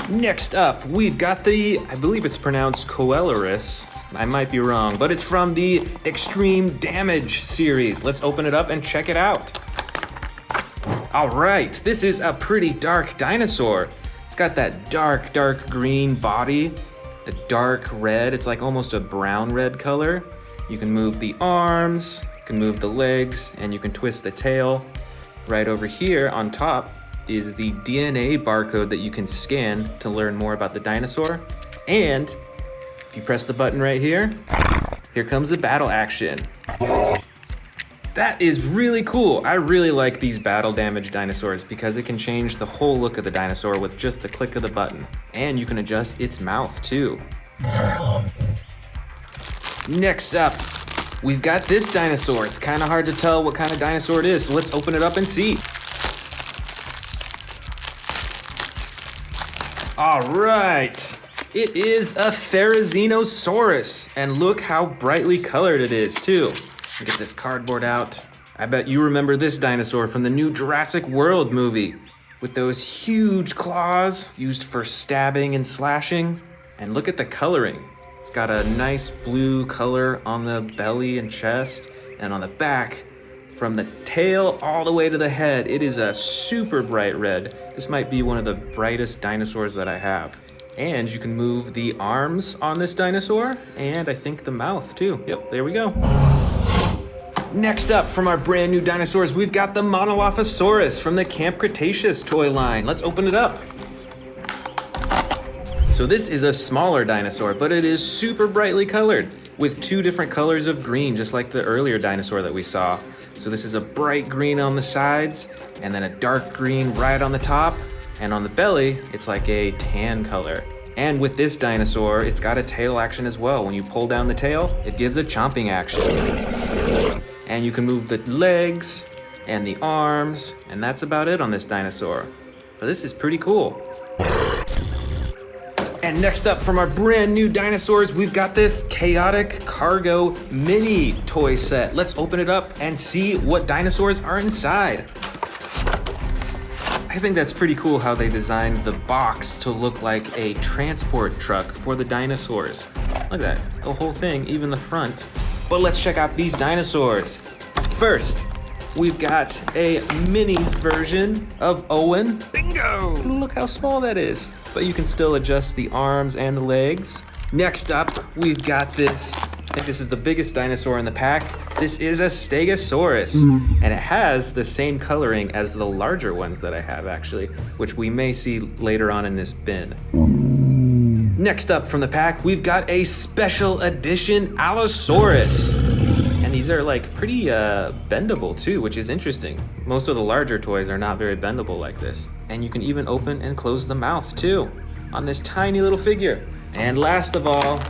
Next up, we've got the, I believe it's pronounced Coelarus. I might be wrong, but it's from the Extreme Damage series. Let's open it up and check it out. All right, this is a pretty dark dinosaur. It's got that dark green body. A dark red, it's like almost a brown red color. You can move the arms, you can move the legs, and you can twist the tail. Right over here on top is the DNA barcode that you can scan to learn more about the dinosaur. And if you press the button right here, here comes the battle action. That is really cool. I really like these battle damage dinosaurs because it can change the whole look of the dinosaur with just a click of the button. And you can adjust its mouth too. Next up, we've got this dinosaur. It's kind of hard to tell what kind of dinosaur it is, so let's open it up and see. All right, it is a Therizinosaurus, and look how brightly colored it is too. Get this cardboard out. I bet you remember this dinosaur from the new Jurassic World movie with those huge claws used for stabbing and slashing. And look at the coloring. It's got a nice blue color on the belly and chest, and on the back, from the tail all the way to the head, it is a super bright red. This might be one of the brightest dinosaurs that I have. And you can move the arms on this dinosaur, and I think the mouth too. Yep, there we go. Next up from our brand new dinosaurs, we've got the Monolof Asaurus from the Camp Cretaceous toy line. Let's open it up. So this is a smaller dinosaur, but it is super brightly colored with 2 different colors of green, just like the earlier dinosaur that we saw. So this is a bright green on the sides, and then a dark green right on the top, and on the belly, it's like a tan color. And with this dinosaur, it's got a tail action as well. When you pull down the tail, it gives a chomping action. And you can move the legs and the arms, and that's about it on this dinosaur. But this is pretty cool. And next up from our brand new dinosaurs, we've got this Chaotic Cargo Mini toy set. Let's open it up and see what dinosaurs are inside. I think that's pretty cool how they designed the box to look like a transport truck for the dinosaurs. Look at that, the whole thing, even the front. But let's check out these dinosaurs. First, we've got a minis version of Owen. Bingo! Look how small that is. But you can still adjust the arms and the legs. Next up, we've got this. I think this is the biggest dinosaur in the pack. This is a Stegosaurus, and it has the same coloring as the larger ones that I have actually, which we may see later on in this bin. Next up from the pack, we've got a special edition Allosaurus. And these are like pretty bendable too, which is interesting. Most of the larger toys are not very bendable like this. And you can even open and close the mouth too on this tiny little figure. And last of all,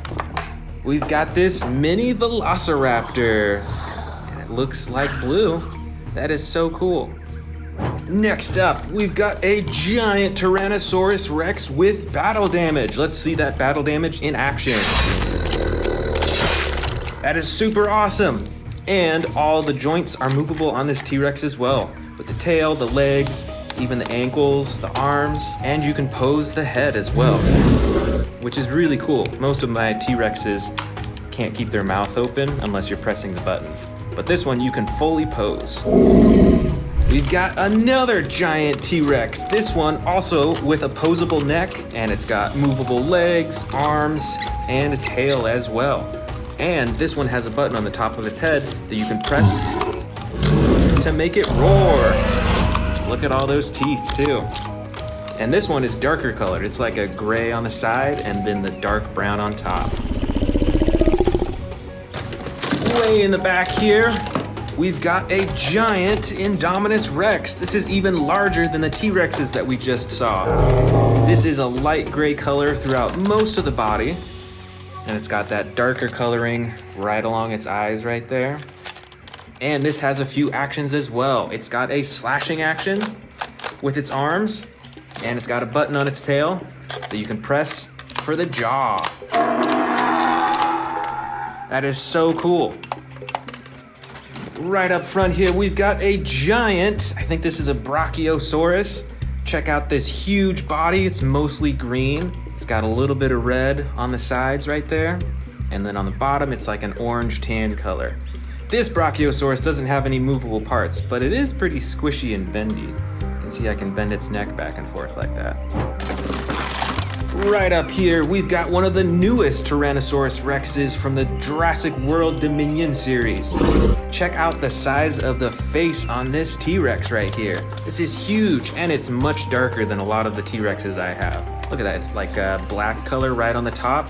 we've got this mini Velociraptor. And it looks like blue. That is so cool. Next up, we've got a giant Tyrannosaurus Rex with battle damage. Let's see that battle damage in action. That is super awesome. And all the joints are movable on this T-Rex as well. With the tail, the legs, even the ankles, the arms, and you can pose the head as well, which is really cool. Most of my T-Rexes can't keep their mouth open unless you're pressing the button. But this one, you can fully pose. We've got another giant T-Rex. This one also with a posable neck, and it's got movable legs, arms, and a tail as well. And this one has a button on the top of its head that you can press to make it roar. Look at all those teeth too. And this one is darker colored. It's like a gray on the side and then the dark brown on top. Way in the back here, we've got a giant Indominus Rex. This is even larger than the T-Rexes that we just saw. This is a light gray color throughout most of the body. And it's got that darker coloring right along its eyes right there. And this has a few actions as well. It's got a slashing action with its arms, and it's got a button on its tail that you can press for the jaw. That is so cool. Right up front here, we've got a giant, I think this is a Brachiosaurus. Check out this huge body, it's mostly green. It's got a little bit of red on the sides right there. And then on the bottom, it's like an orange tan color. This Brachiosaurus doesn't have any movable parts, but it is pretty squishy and bendy. You can see I can bend its neck back and forth like that. Right up here, we've got one of the newest Tyrannosaurus Rexes from the Jurassic World Dominion series. Check out the size of the face on this T-Rex right here. This is huge, and it's much darker than a lot of the T-Rexes I have. Look at that, it's like a black color right on the top,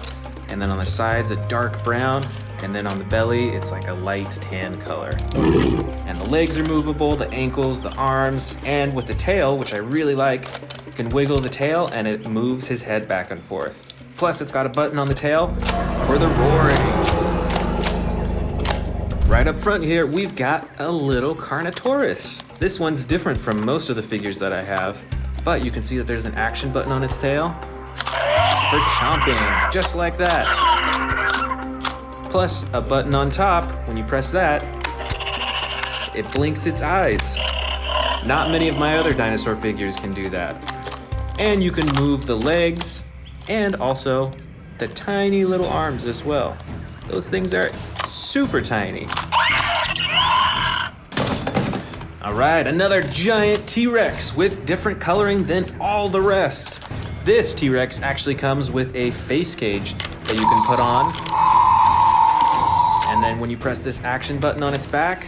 and then on the sides a dark brown, and then on the belly it's like a light tan color. And the legs are movable, the ankles, the arms, and with the tail, which I really like, you can wiggle the tail and it moves his head back and forth. Plus it's got a button on the tail for the roaring. Right up front here, we've got a little Carnotaurus. This one's different from most of the figures that I have, but you can see that there's an action button on its tail for chomping, just like that. Plus a button on top, when you press that, it blinks its eyes. Not many of my other dinosaur figures can do that. And you can move the legs and also the tiny little arms as well. Those things are super tiny. All right, another giant T-Rex with different coloring than all the rest. This T-Rex actually comes with a face cage that you can put on. And then when you press this action button on its back,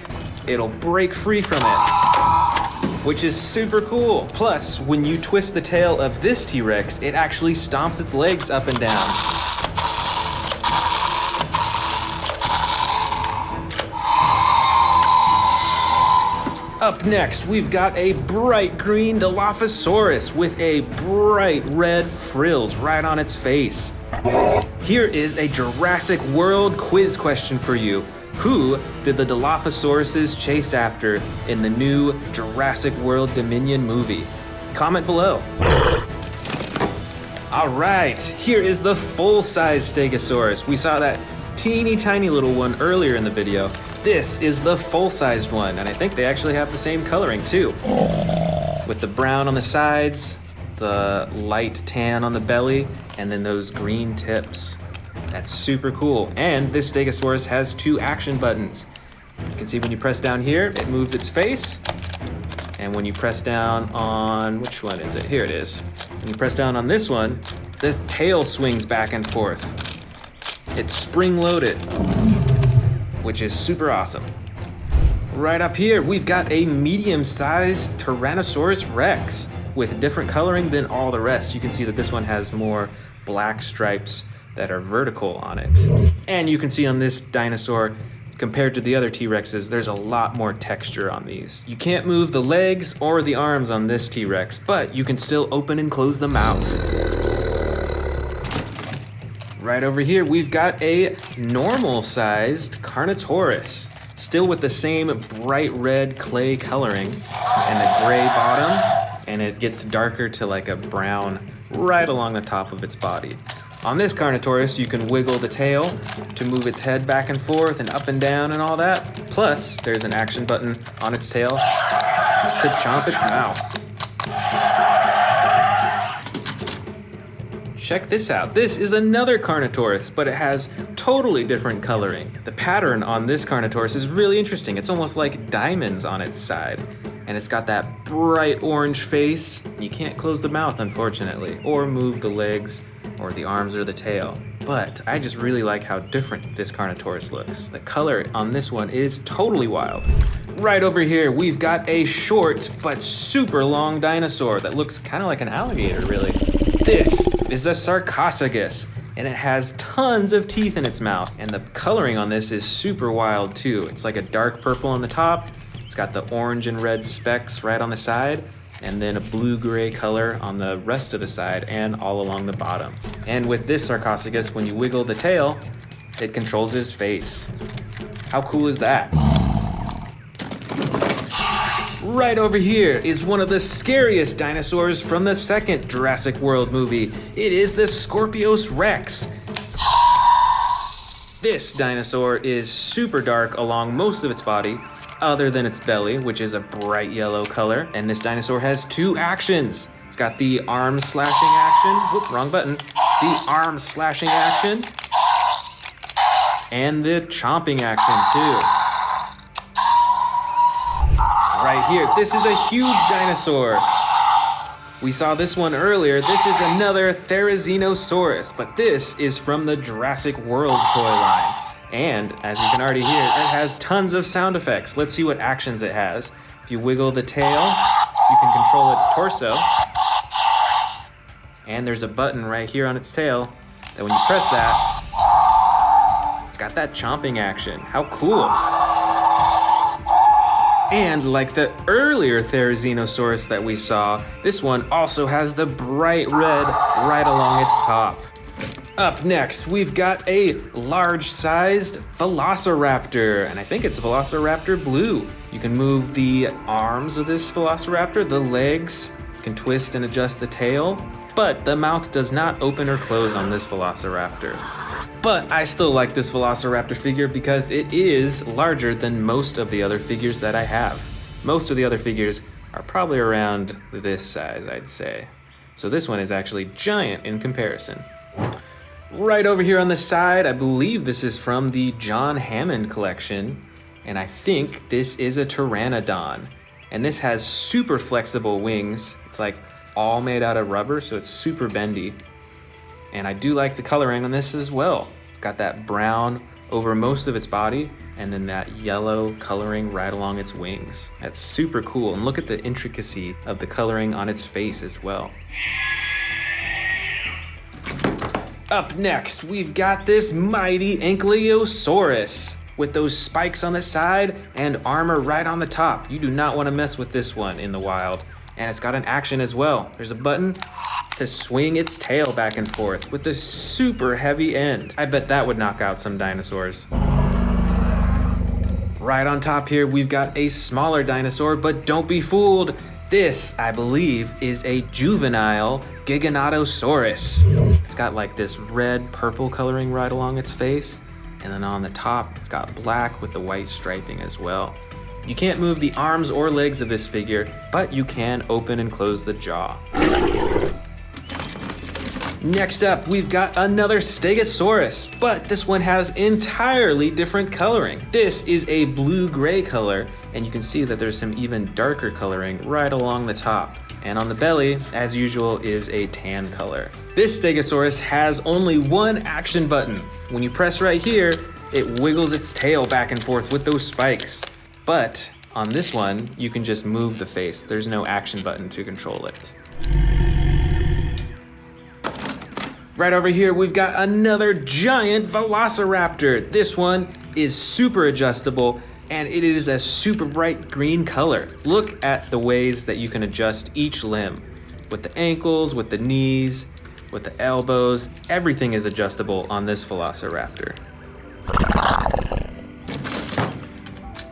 it'll break free from it, which is super cool. Plus, when you twist the tail of this T-Rex, it actually stomps its legs up and down. Up next, we've got a bright green Dilophosaurus with a bright red frills right on its face. Here is a Jurassic World quiz question for you. Who did the Dilophosauruses chase after in the new Jurassic World Dominion movie? Comment below. All right, here is the full-size Stegosaurus. We saw that teeny tiny little one earlier in the video. This is the full-sized one, and I think they actually have the same coloring too. With the brown on the sides, the light tan on the belly, and then those green tips. That's super cool. And this Stegosaurus has 2 action buttons. You can see when you press down here, it moves its face. And when you press down on, which one is it? Here it is. When you press down on this one, this tail swings back and forth. It's spring-loaded, which is super awesome. Right up here, we've got a medium-sized Tyrannosaurus Rex with different coloring than all the rest. You can see that this one has more black stripes that are vertical on it. And you can see on this dinosaur, compared to the other T-Rexes, there's a lot more texture on these. You can't move the legs or the arms on this T-Rex, but you can still open and close the mouth. Right over here, we've got a normal-sized Carnotaurus, still with the same bright red clay coloring and a gray bottom, and it gets darker to like a brown right along the top of its body. On this Carnotaurus, you can wiggle the tail to move its head back and forth and up and down and all that. Plus, there's an action button on its tail to chomp its mouth. Check this out. This is another Carnotaurus, but it has totally different coloring. The pattern on this Carnotaurus is really interesting. It's almost like diamonds on its side. And it's got that bright orange face. You can't close the mouth, unfortunately, or move the legs or the arms or the tail. But I just really like how different this Carnotaurus looks. The color on this one is totally wild. Right over here, we've got a short but super long dinosaur that looks kind of like an alligator, really. This is a Sarcosicus, and it has tons of teeth in its mouth. And the coloring on this is super wild too. It's like a dark purple on the top. It's got the orange and red specks right on the side, and then a blue-gray color on the rest of the side and all along the bottom. And with this Sarcosicus, when you wiggle the tail, it controls his face. How cool is that? Right over here is one of the scariest dinosaurs from the second Jurassic World movie. It is the Scorpios Rex. This dinosaur is super dark along most of its body, other than its belly, which is a bright yellow color. And this dinosaur has 2 actions. It's got the arm slashing action. Whoop, wrong button. The arm slashing action. And the chomping action too. Right here, this is a huge dinosaur. We saw this one earlier. This is another Therizinosaurus, but this is from the Jurassic World toy line. And as you can already hear, it has tons of sound effects. Let's see what actions it has. If you wiggle the tail, you can control its torso. And there's a button right here on its tail that when you press that, it's got that chomping action. How cool. And like the earlier Therizinosaurus that we saw, this one also has the bright red right along its top. Up next, we've got a large-sized Velociraptor, and I think it's Velociraptor Blue. You can move the arms of this Velociraptor, the legs, you can twist and adjust the tail, but the mouth does not open or close on this Velociraptor. But I still like this Velociraptor figure because it is larger than most of the other figures that I have. Most of the other figures are probably around this size, I'd say. So this one is actually giant in comparison. Right over here on the side, I believe this is from the John Hammond collection, and I think this is a Pteranodon. And this has super flexible wings. It's like all made out of rubber, so it's super bendy. And I do like the coloring on this as well. It's got that brown over most of its body, and then that yellow coloring right along its wings. That's super cool, and look at the intricacy of the coloring on its face as well. Up next, we've got this mighty Ankylosaurus with those spikes on the side and armor right on the top. You do not want to mess with this one in the wild. And it's got an action as well. There's a button to swing its tail back and forth with a super heavy end. I bet that would knock out some dinosaurs. Right on top here, we've got a smaller dinosaur, but don't be fooled. This, I believe, is a juvenile Gigantosaurus. It's got like this red purple coloring right along its face. And then on the top, it's got black with the white striping as well. You can't move the arms or legs of this figure, but you can open and close the jaw. Next up, we've got another Stegosaurus, but this one has entirely different coloring. This is a blue-gray color, and you can see that there's some even darker coloring right along the top. And on the belly, as usual, is a tan color. This Stegosaurus has only one action button. When you press right here, it wiggles its tail back and forth with those spikes. But on this one, you can just move the face. There's no action button to control it. Right over here, we've got another giant Velociraptor. This one is super adjustable, and it is a super bright green color. Look at the ways that you can adjust each limb. With the ankles, with the knees, with the elbows, everything is adjustable on this Velociraptor.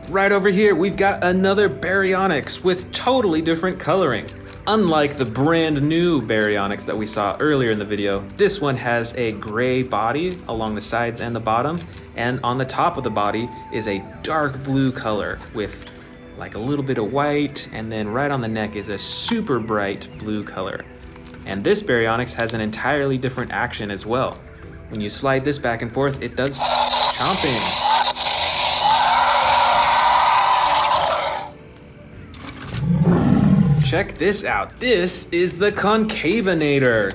Right over here, we've got another Baryonyx with totally different coloring. Unlike the brand new Baryonyx that we saw earlier in the video, this one has a gray body along the sides and the bottom, and on the top of the body is a dark blue color with like a little bit of white, and then right on the neck is a super bright blue color. And this Baryonyx has an entirely different action as well. When you slide this back and forth, it does chomping. Check this out. This is the Concavinator.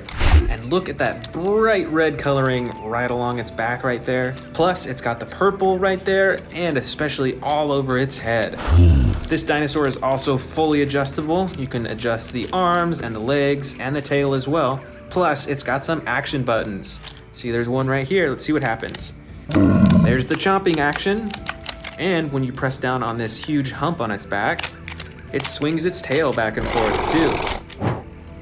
And look at that bright red coloring right along its back right there. Plus, it's got the purple right there, and especially all over its head. This dinosaur is also fully adjustable. You can adjust the arms and the legs and the tail as well. Plus, it's got some action buttons. See, there's one right here. Let's see what happens. There's the chomping action. And when you press down on this huge hump on its back, it swings its tail back and forth too.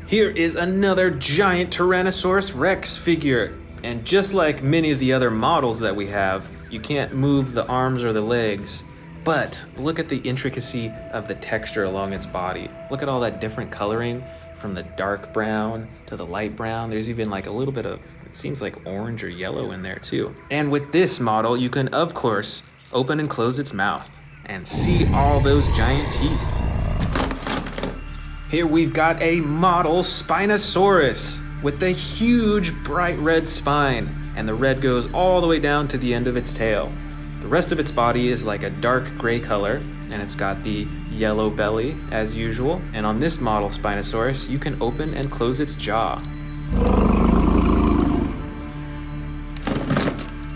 Here is another giant Tyrannosaurus Rex figure. And just like many of the other models that we have, you can't move the arms or the legs. But look at the intricacy of the texture along its body. Look at all that different coloring from the dark brown to the light brown. There's even like a little bit of, it seems like orange or yellow in there too. And with this model, you can of course open and close its mouth and see all those giant teeth. Here we've got a model Spinosaurus with a huge bright red spine, and the red goes all the way down to the end of its tail. The rest of its body is like a dark gray color, and it's got the yellow belly as usual. And on this model Spinosaurus, you can open and close its jaw.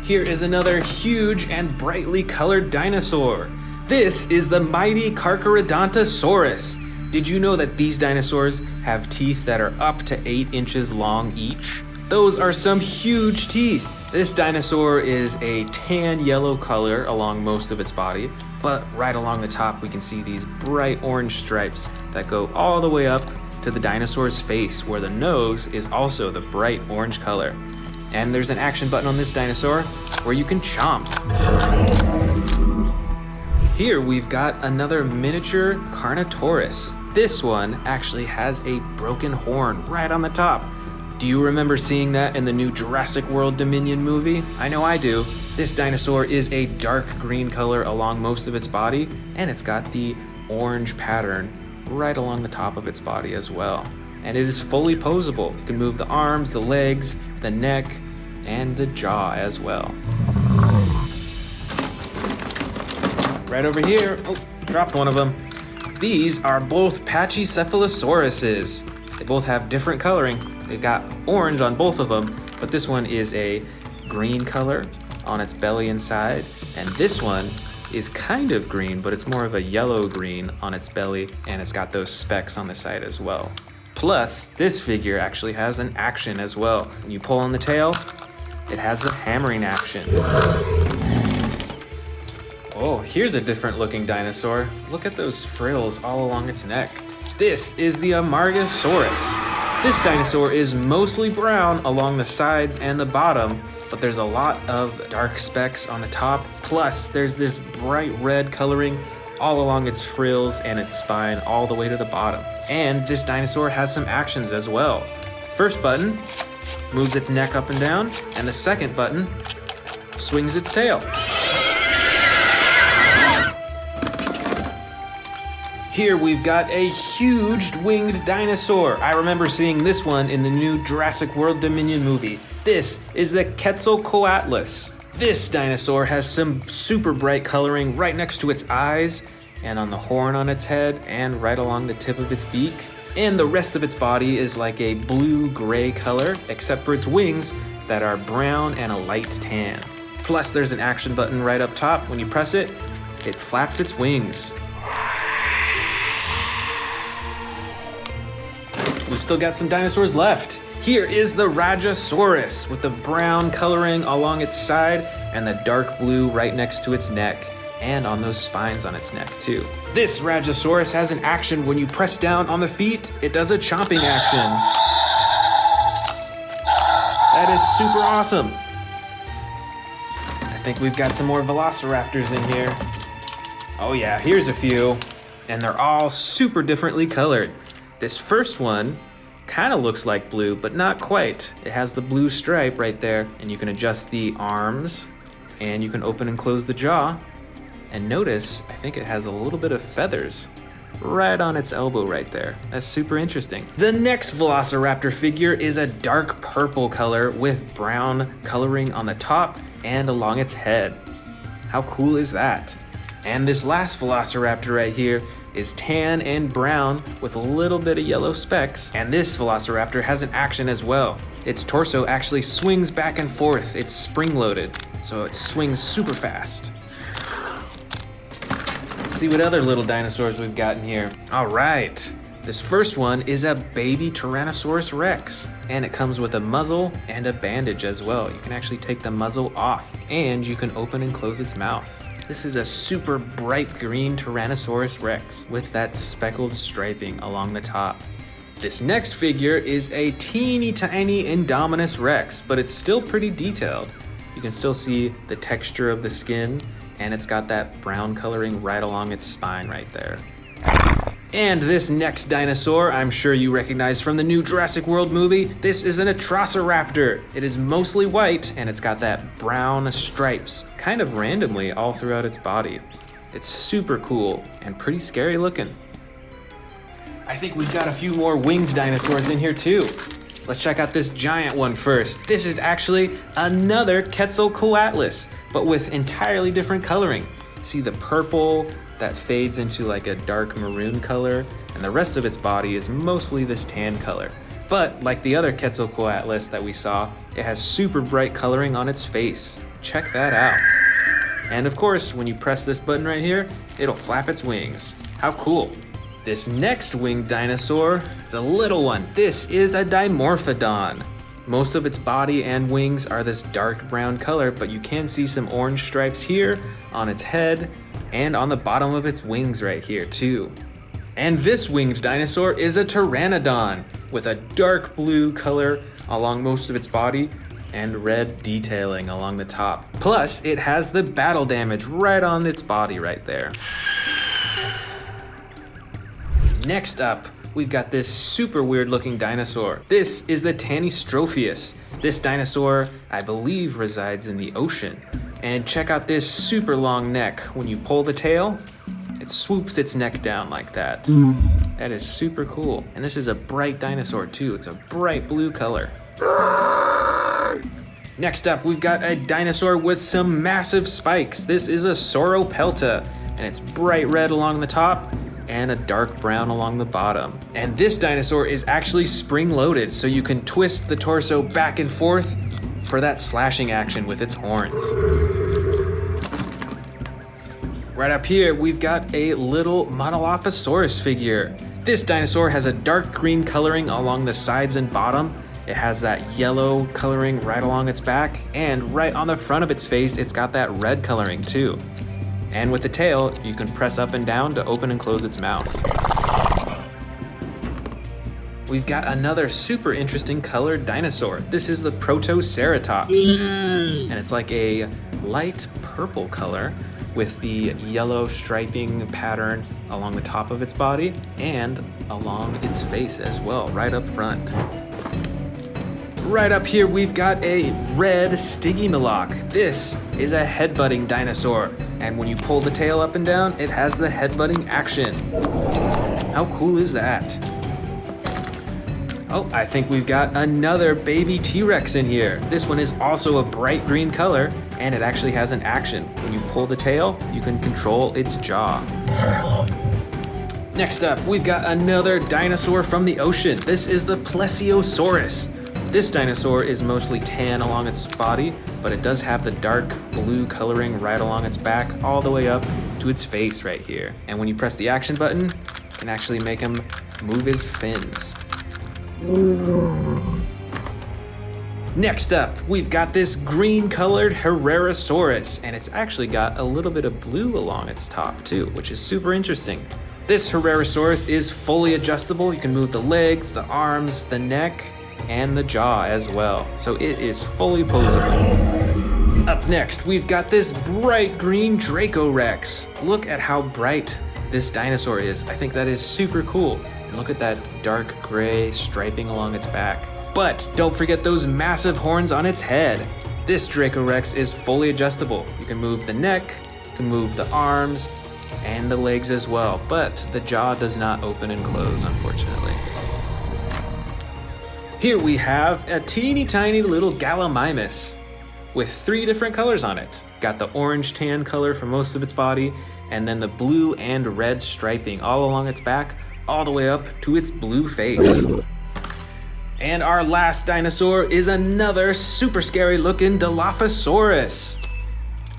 Here is another huge and brightly colored dinosaur. This is the mighty Carcuradontosaurus. Did you know that these dinosaurs have teeth that are up to 8 inches long each? Those are some huge teeth. This dinosaur is a tan yellow color along most of its body, but right along the top we can see these bright orange stripes that go all the way up to the dinosaur's face, where the nose is also the bright orange color. And there's an action button on this dinosaur where you can chomp. Here we've got another miniature Carnotaurus. This one actually has a broken horn right on the top. Do you remember seeing that in the new Jurassic World Dominion movie? I know I do. This dinosaur is a dark green color along most of its body, and it's got the orange pattern right along the top of its body as well. And it is fully posable. You can move the arms, the legs, the neck, and the jaw as well. Right over here, oh, dropped one of them. These are both Patchy Cephalosauruses. They both have different coloring. They got orange on both of them, but this one is a green color on its belly and side, and this one is kind of green, but it's more of a yellow green on its belly, and it's got those specks on the side as well. Plus, this figure actually has an action as well. When you pull on the tail, it has the hammering action. Oh, here's a different looking dinosaur. Look at those frills all along its neck. This is the Amargasaurus. This dinosaur is mostly brown along the sides and the bottom, but there's a lot of dark specks on the top. Plus, there's this bright red coloring all along its frills and its spine all the way to the bottom. And this dinosaur has some actions as well. First button moves its neck up and down, and the second button swings its tail. Here we've got a huge winged dinosaur. I remember seeing this one in the new Jurassic World Dominion movie. This is the Quetzalcoatlus. This dinosaur has some super bright coloring right next to its eyes and on the horn on its head and right along the tip of its beak. And the rest of its body is like a blue-gray color, except for its wings that are brown and a light tan. Plus there's an action button right up top. When you press it, it flaps its wings. We've still got some dinosaurs left. Here is the Rajasaurus with the brown coloring along its side and the dark blue right next to its neck and on those spines on its neck too. This Rajasaurus has an action. When you press down on the feet, it does a chomping action. That is super awesome. I think we've got some more Velociraptors in here. Oh yeah, here's a few. And they're all super differently colored. This first one kind of looks like blue, but not quite. It has the blue stripe right there, and you can adjust the arms, and you can open and close the jaw. And notice, I think it has a little bit of feathers right on its elbow right there. That's super interesting. The next Velociraptor figure is a dark purple color with brown coloring on the top and along its head. How cool is that? And this last Velociraptor right here is tan and brown with a little bit of yellow specks. And this Velociraptor has an action as well. Its torso actually swings back and forth. It's spring-loaded, so it swings super fast. Let's see what other little dinosaurs we've got in here. All right, this first one is a baby Tyrannosaurus Rex, and it comes with a muzzle and a bandage as well. You can actually take the muzzle off, and you can open and close its mouth. This is a super bright green Tyrannosaurus Rex with that speckled striping along the top. This next figure is a teeny tiny Indominus Rex, but it's still pretty detailed. You can still see the texture of the skin, and it's got that brown coloring right along its spine right there. And this next dinosaur, I'm sure you recognize from the new Jurassic World movie. This is an Atrociraptor. It is mostly white, and it's got that brown stripes, kind of randomly all throughout its body. It's super cool and pretty scary looking. I think we've got a few more winged dinosaurs in here too. Let's check out this giant one first. This is actually another Quetzalcoatlus, but with entirely different coloring. See the purple that fades into like a dark maroon color, and the rest of its body is mostly this tan color. But like the other Quetzalcoatlus that we saw, it has super bright coloring on its face. Check that out. And of course, when you press this button right here, it'll flap its wings. How cool. This next winged dinosaur is a little one. This is a Dimorphodon. Most of its body and wings are this dark brown color, but you can see some orange stripes here on its head and on the bottom of its wings right here too. And this winged dinosaur is a Pteranodon with a dark blue color along most of its body and red detailing along the top. Plus, it has the battle damage right on its body right there. Next up, we've got this super weird looking dinosaur. This is the Tanystropheus. This dinosaur, I believe, resides in the ocean. And check out this super long neck. When you pull the tail, it swoops its neck down like that. That is super cool. And this is a bright dinosaur too. It's a bright blue color. Next up, we've got a dinosaur with some massive spikes. This is a Sauropelta, and it's bright red along the top and a dark brown along the bottom. And this dinosaur is actually spring-loaded, so you can twist the torso back and forth for that slashing action with its horns. Right up here, we've got a little Monolof Asaurus figure. This dinosaur has a dark green coloring along the sides and bottom. It has that yellow coloring right along its back, and right on the front of its face, it's got that red coloring too. And with the tail, you can press up and down to open and close its mouth. We've got another super interesting colored dinosaur. This is the Protoceratops, and it's like a light purple color with the yellow striping pattern along the top of its body and along its face as well, right up front. Right up here, we've got a red Stygimoloch. This is a headbutting dinosaur, and when you pull the tail up and down, it has the headbutting action. How cool is that? Oh, I think we've got another baby T-Rex in here. This one is also a bright green color, and it actually has an action. When you pull the tail, you can control its jaw. Next up, we've got another dinosaur from the ocean. This is the Plesiosaurus. This dinosaur is mostly tan along its body, but it does have the dark blue coloring right along its back, all the way up to its face right here. And when you press the action button, you can actually make him move his fins. Next up, we've got this green-colored Herrerasaurus, and it's actually got a little bit of blue along its top too, which is super interesting. This Herrerasaurus is fully adjustable. You can move the legs, the arms, the neck, and the jaw as well. So it is fully posable. Up next, we've got this bright green Draco Rex. Look at how bright this dinosaur is. I think that is super cool. And look at that dark gray striping along its back. But don't forget those massive horns on its head. This Draco Rex is fully adjustable. You can move the neck, you can move the arms, and the legs as well, but the jaw does not open and close, unfortunately. Here we have a teeny tiny little Gallimimus with 3 different colors on it. Got the orange tan color for most of its body, and then the blue and red striping all along its back, all the way up to its blue face. And our last dinosaur is another super scary looking Dilophosaurus.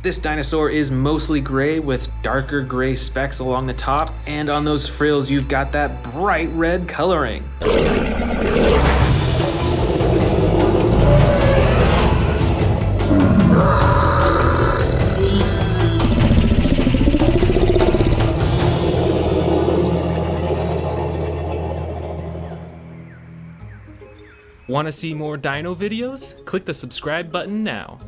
This dinosaur is mostly gray with darker gray specks along the top, and on those frills you've got that bright red coloring. Want to see more dino videos? Click the subscribe button now.